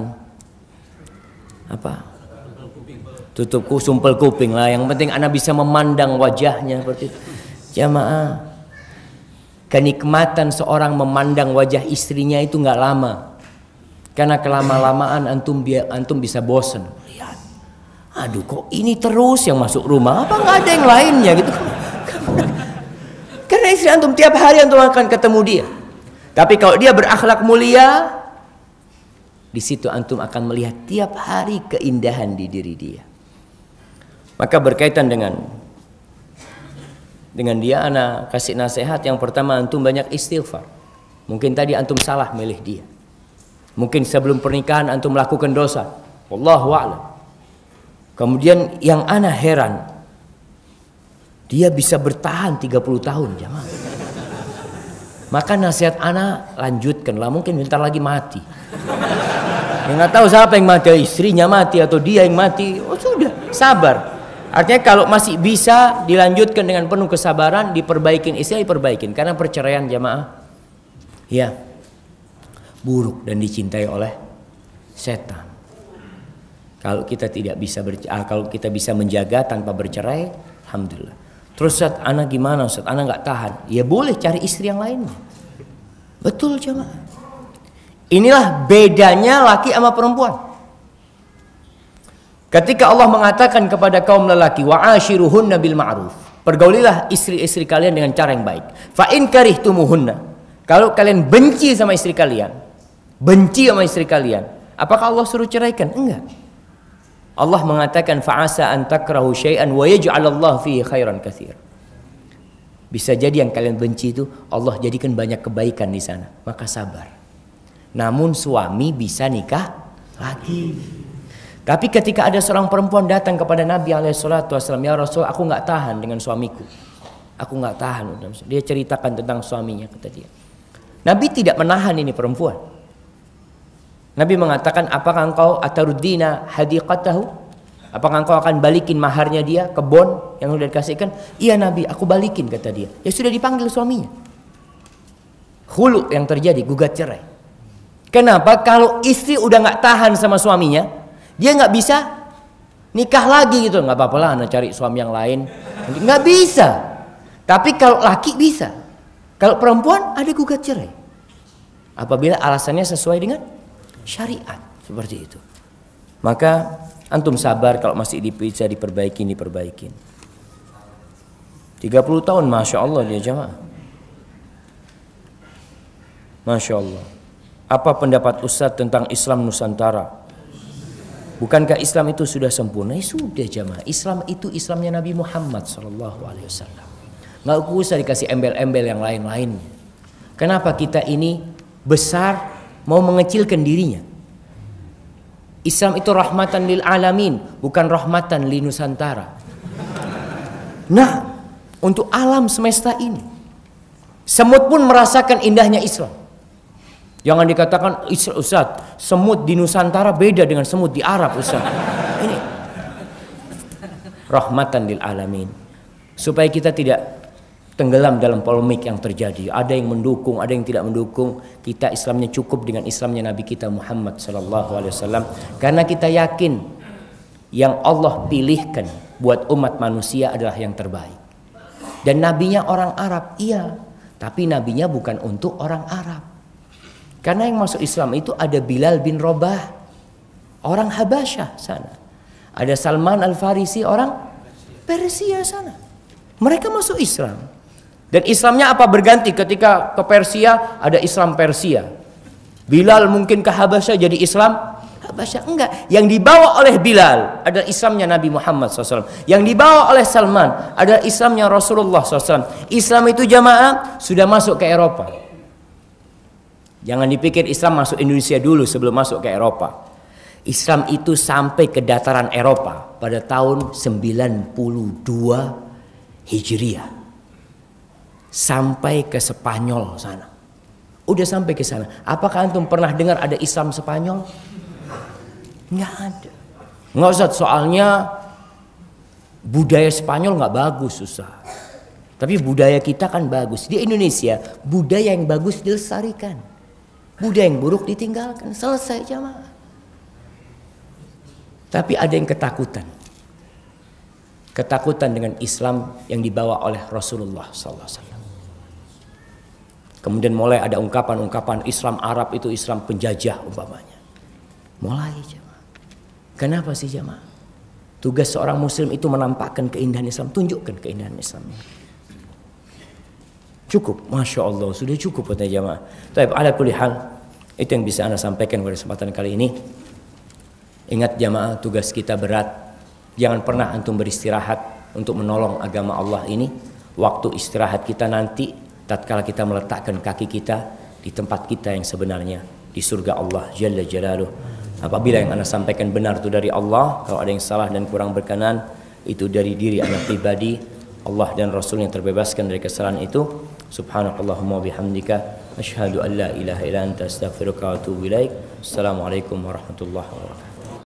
tutup sumpel kuping lah, yang penting anak bisa memandang wajahnya seperti itu. Jamaah, kenikmatan seorang memandang wajah istrinya itu nggak lama, karena kelama-lamaan antum bisa bosen. Lihat, aduh kok ini terus yang masuk rumah, apa nggak ada yang lainnya gitu. Karena istri antum tiap hari antum akan ketemu dia. Tapi kalau dia berakhlak mulia, di situ antum akan melihat tiap hari keindahan di diri dia. Maka berkaitan dengan dia, ana kasih nasihat yang pertama, antum banyak istighfar. Mungkin tadi antum salah milih dia. Mungkin sebelum pernikahan antum melakukan dosa. Wallahu a'lam. Kemudian yang ana heran, dia bisa bertahan 30 tahun, jamaah. Maka nasihat ana lanjutkanlah, mungkin bentar lagi mati. Ya, nggak tahu siapa yang mati, istrinya mati atau dia yang mati. Oh sudah, sabar. Artinya kalau masih bisa dilanjutkan dengan penuh kesabaran, diperbaikin istri, diperbaikin. Karena perceraian, jamaah, ya, buruk dan dicintai oleh setan. Kalau kita bisa menjaga tanpa bercerai, alhamdulillah. Terus Ustaz, anak gimana Ustaz? Anak nggak tahan. Ya boleh cari istri yang lainnya. Betul, jamaah. Inilah bedanya laki sama perempuan. Ketika Allah mengatakan kepada kaum lelaki, wa'ashiruhunna bil ma'ruf, pergaulilah istri-istri kalian dengan cara yang baik. Fa in karihtumuhunna, kalau kalian benci sama istri kalian, apakah Allah suruh ceraikan? Enggak. Allah mengatakan fa'asa an takrahu syai'an wa yaj'alallahu fihi khairan katsir. Bisa jadi yang kalian benci itu Allah jadikan banyak kebaikan di sana, maka sabar. Namun suami bisa nikah lagi. Tapi ketika ada seorang perempuan datang kepada Nabi SAW, ya Rasul, aku nggak tahan dengan suamiku. Aku nggak tahan. Dia ceritakan tentang suaminya, kata dia. Nabi tidak menahan ini perempuan. Nabi mengatakan, apakah engkau ataruddina hadiqatahu? Apakah engkau akan balikin maharnya dia, kebon yang sudah dikasihkan? Iya Nabi, aku balikin, kata dia. Ya sudah dipanggil suaminya. Khulu yang terjadi, gugat cerai. Kenapa? Kalau istri udah nggak tahan sama suaminya, dia nggak bisa nikah lagi gitu. Nggak apa-apa lah, anak cari suami yang lain. Nggak bisa. Tapi kalau laki bisa. Kalau perempuan ada gugat cerai. Apabila alasannya sesuai dengan syariat. Seperti itu. Maka antum sabar, kalau masih bisa diperbaikin. 30 tahun, Masya Allah dia, jamaah. Masya Allah. Apa pendapat Ustaz tentang Islam Nusantara? Bukankah Islam itu sudah sempurna? Sudah, jamaah. Islam itu Islamnya Nabi Muhammad SAW. Nggak usah dikasih embel-embel yang lain-lainnya. Kenapa kita ini besar mau mengecilkan dirinya? Islam itu rahmatan lil alamin, bukan rahmatan li Nusantara. Nah, untuk alam semesta ini, semut pun merasakan indahnya Islam. Jangan dikatakan, Ustaz, semut di Nusantara beda dengan semut di Arab, Ustaz. Ini rahmatan lil alamin. Supaya kita tidak tenggelam dalam polemik yang terjadi. Ada yang mendukung, ada yang tidak mendukung. Kita Islamnya cukup dengan Islamnya Nabi kita Muhammad SAW. Karena kita yakin yang Allah pilihkan buat umat manusia adalah yang terbaik. Dan nabinya orang Arab, iya. Tapi nabinya bukan untuk orang Arab. Karena yang masuk Islam itu ada Bilal bin Rabah, orang Habasyah sana. Ada Salman Al-Farisi, orang Persia sana. Mereka masuk Islam. Dan Islamnya apa berganti ketika ke Persia ada Islam Persia. Bilal mungkin ke Habasyah jadi Islam Habasyah. Enggak. Yang dibawa oleh Bilal adalah Islamnya Nabi Muhammad SAW. Yang dibawa oleh Salman adalah Islamnya Rasulullah SAW. Islam itu jamaah sudah masuk ke Eropa. Jangan dipikir Islam masuk Indonesia dulu sebelum masuk ke Eropa. Islam itu sampai ke dataran Eropa pada tahun 92 Hijriah. Sampai ke Spanyol sana. Udah sampai ke sana. Apakah antum pernah dengar ada Islam Spanyol? Nggak ada. Nggak usah, soalnya Budaya Spanyol nggak bagus, susah. Tapi budaya kita kan bagus. Di Indonesia budaya yang bagus dilestarikan, budaya yang buruk ditinggalkan. Selesai jamaah. Tapi ada yang ketakutan. Ketakutan dengan Islam yang dibawa oleh Rasulullah SAW. Kemudian mulai ada ungkapan-ungkapan Islam Arab itu Islam penjajah umpamanya. Mulai jamaah. Kenapa sih jamaah? Tugas seorang muslim itu menampakkan keindahan Islam, tunjukkan keindahan Islam. Cukup, Masya Allah, sudah cukup buat jamaah. Tapi ala kulli hal, itu yang bisa Anda sampaikan pada kesempatan kali ini. Ingat jamaah, tugas kita berat. Jangan pernah antum beristirahat untuk menolong agama Allah ini. Waktu istirahat kita nanti, tatkala kita meletakkan kaki kita di tempat kita yang sebenarnya, di surga Allah Jalla Jalaluh. Apabila yang Anda sampaikan benar itu dari Allah, kalau ada yang salah dan kurang berkenan, itu dari diri Anda pribadi. Allah dan Rasul yang terbebaskan dari kesalahan itu. Subhanakallahumma bihamdika asyhadu an la ilaha illa anta astaghfiruka wa atubu ilaik. Assalamualaikum warahmatullahi wabarakatuh.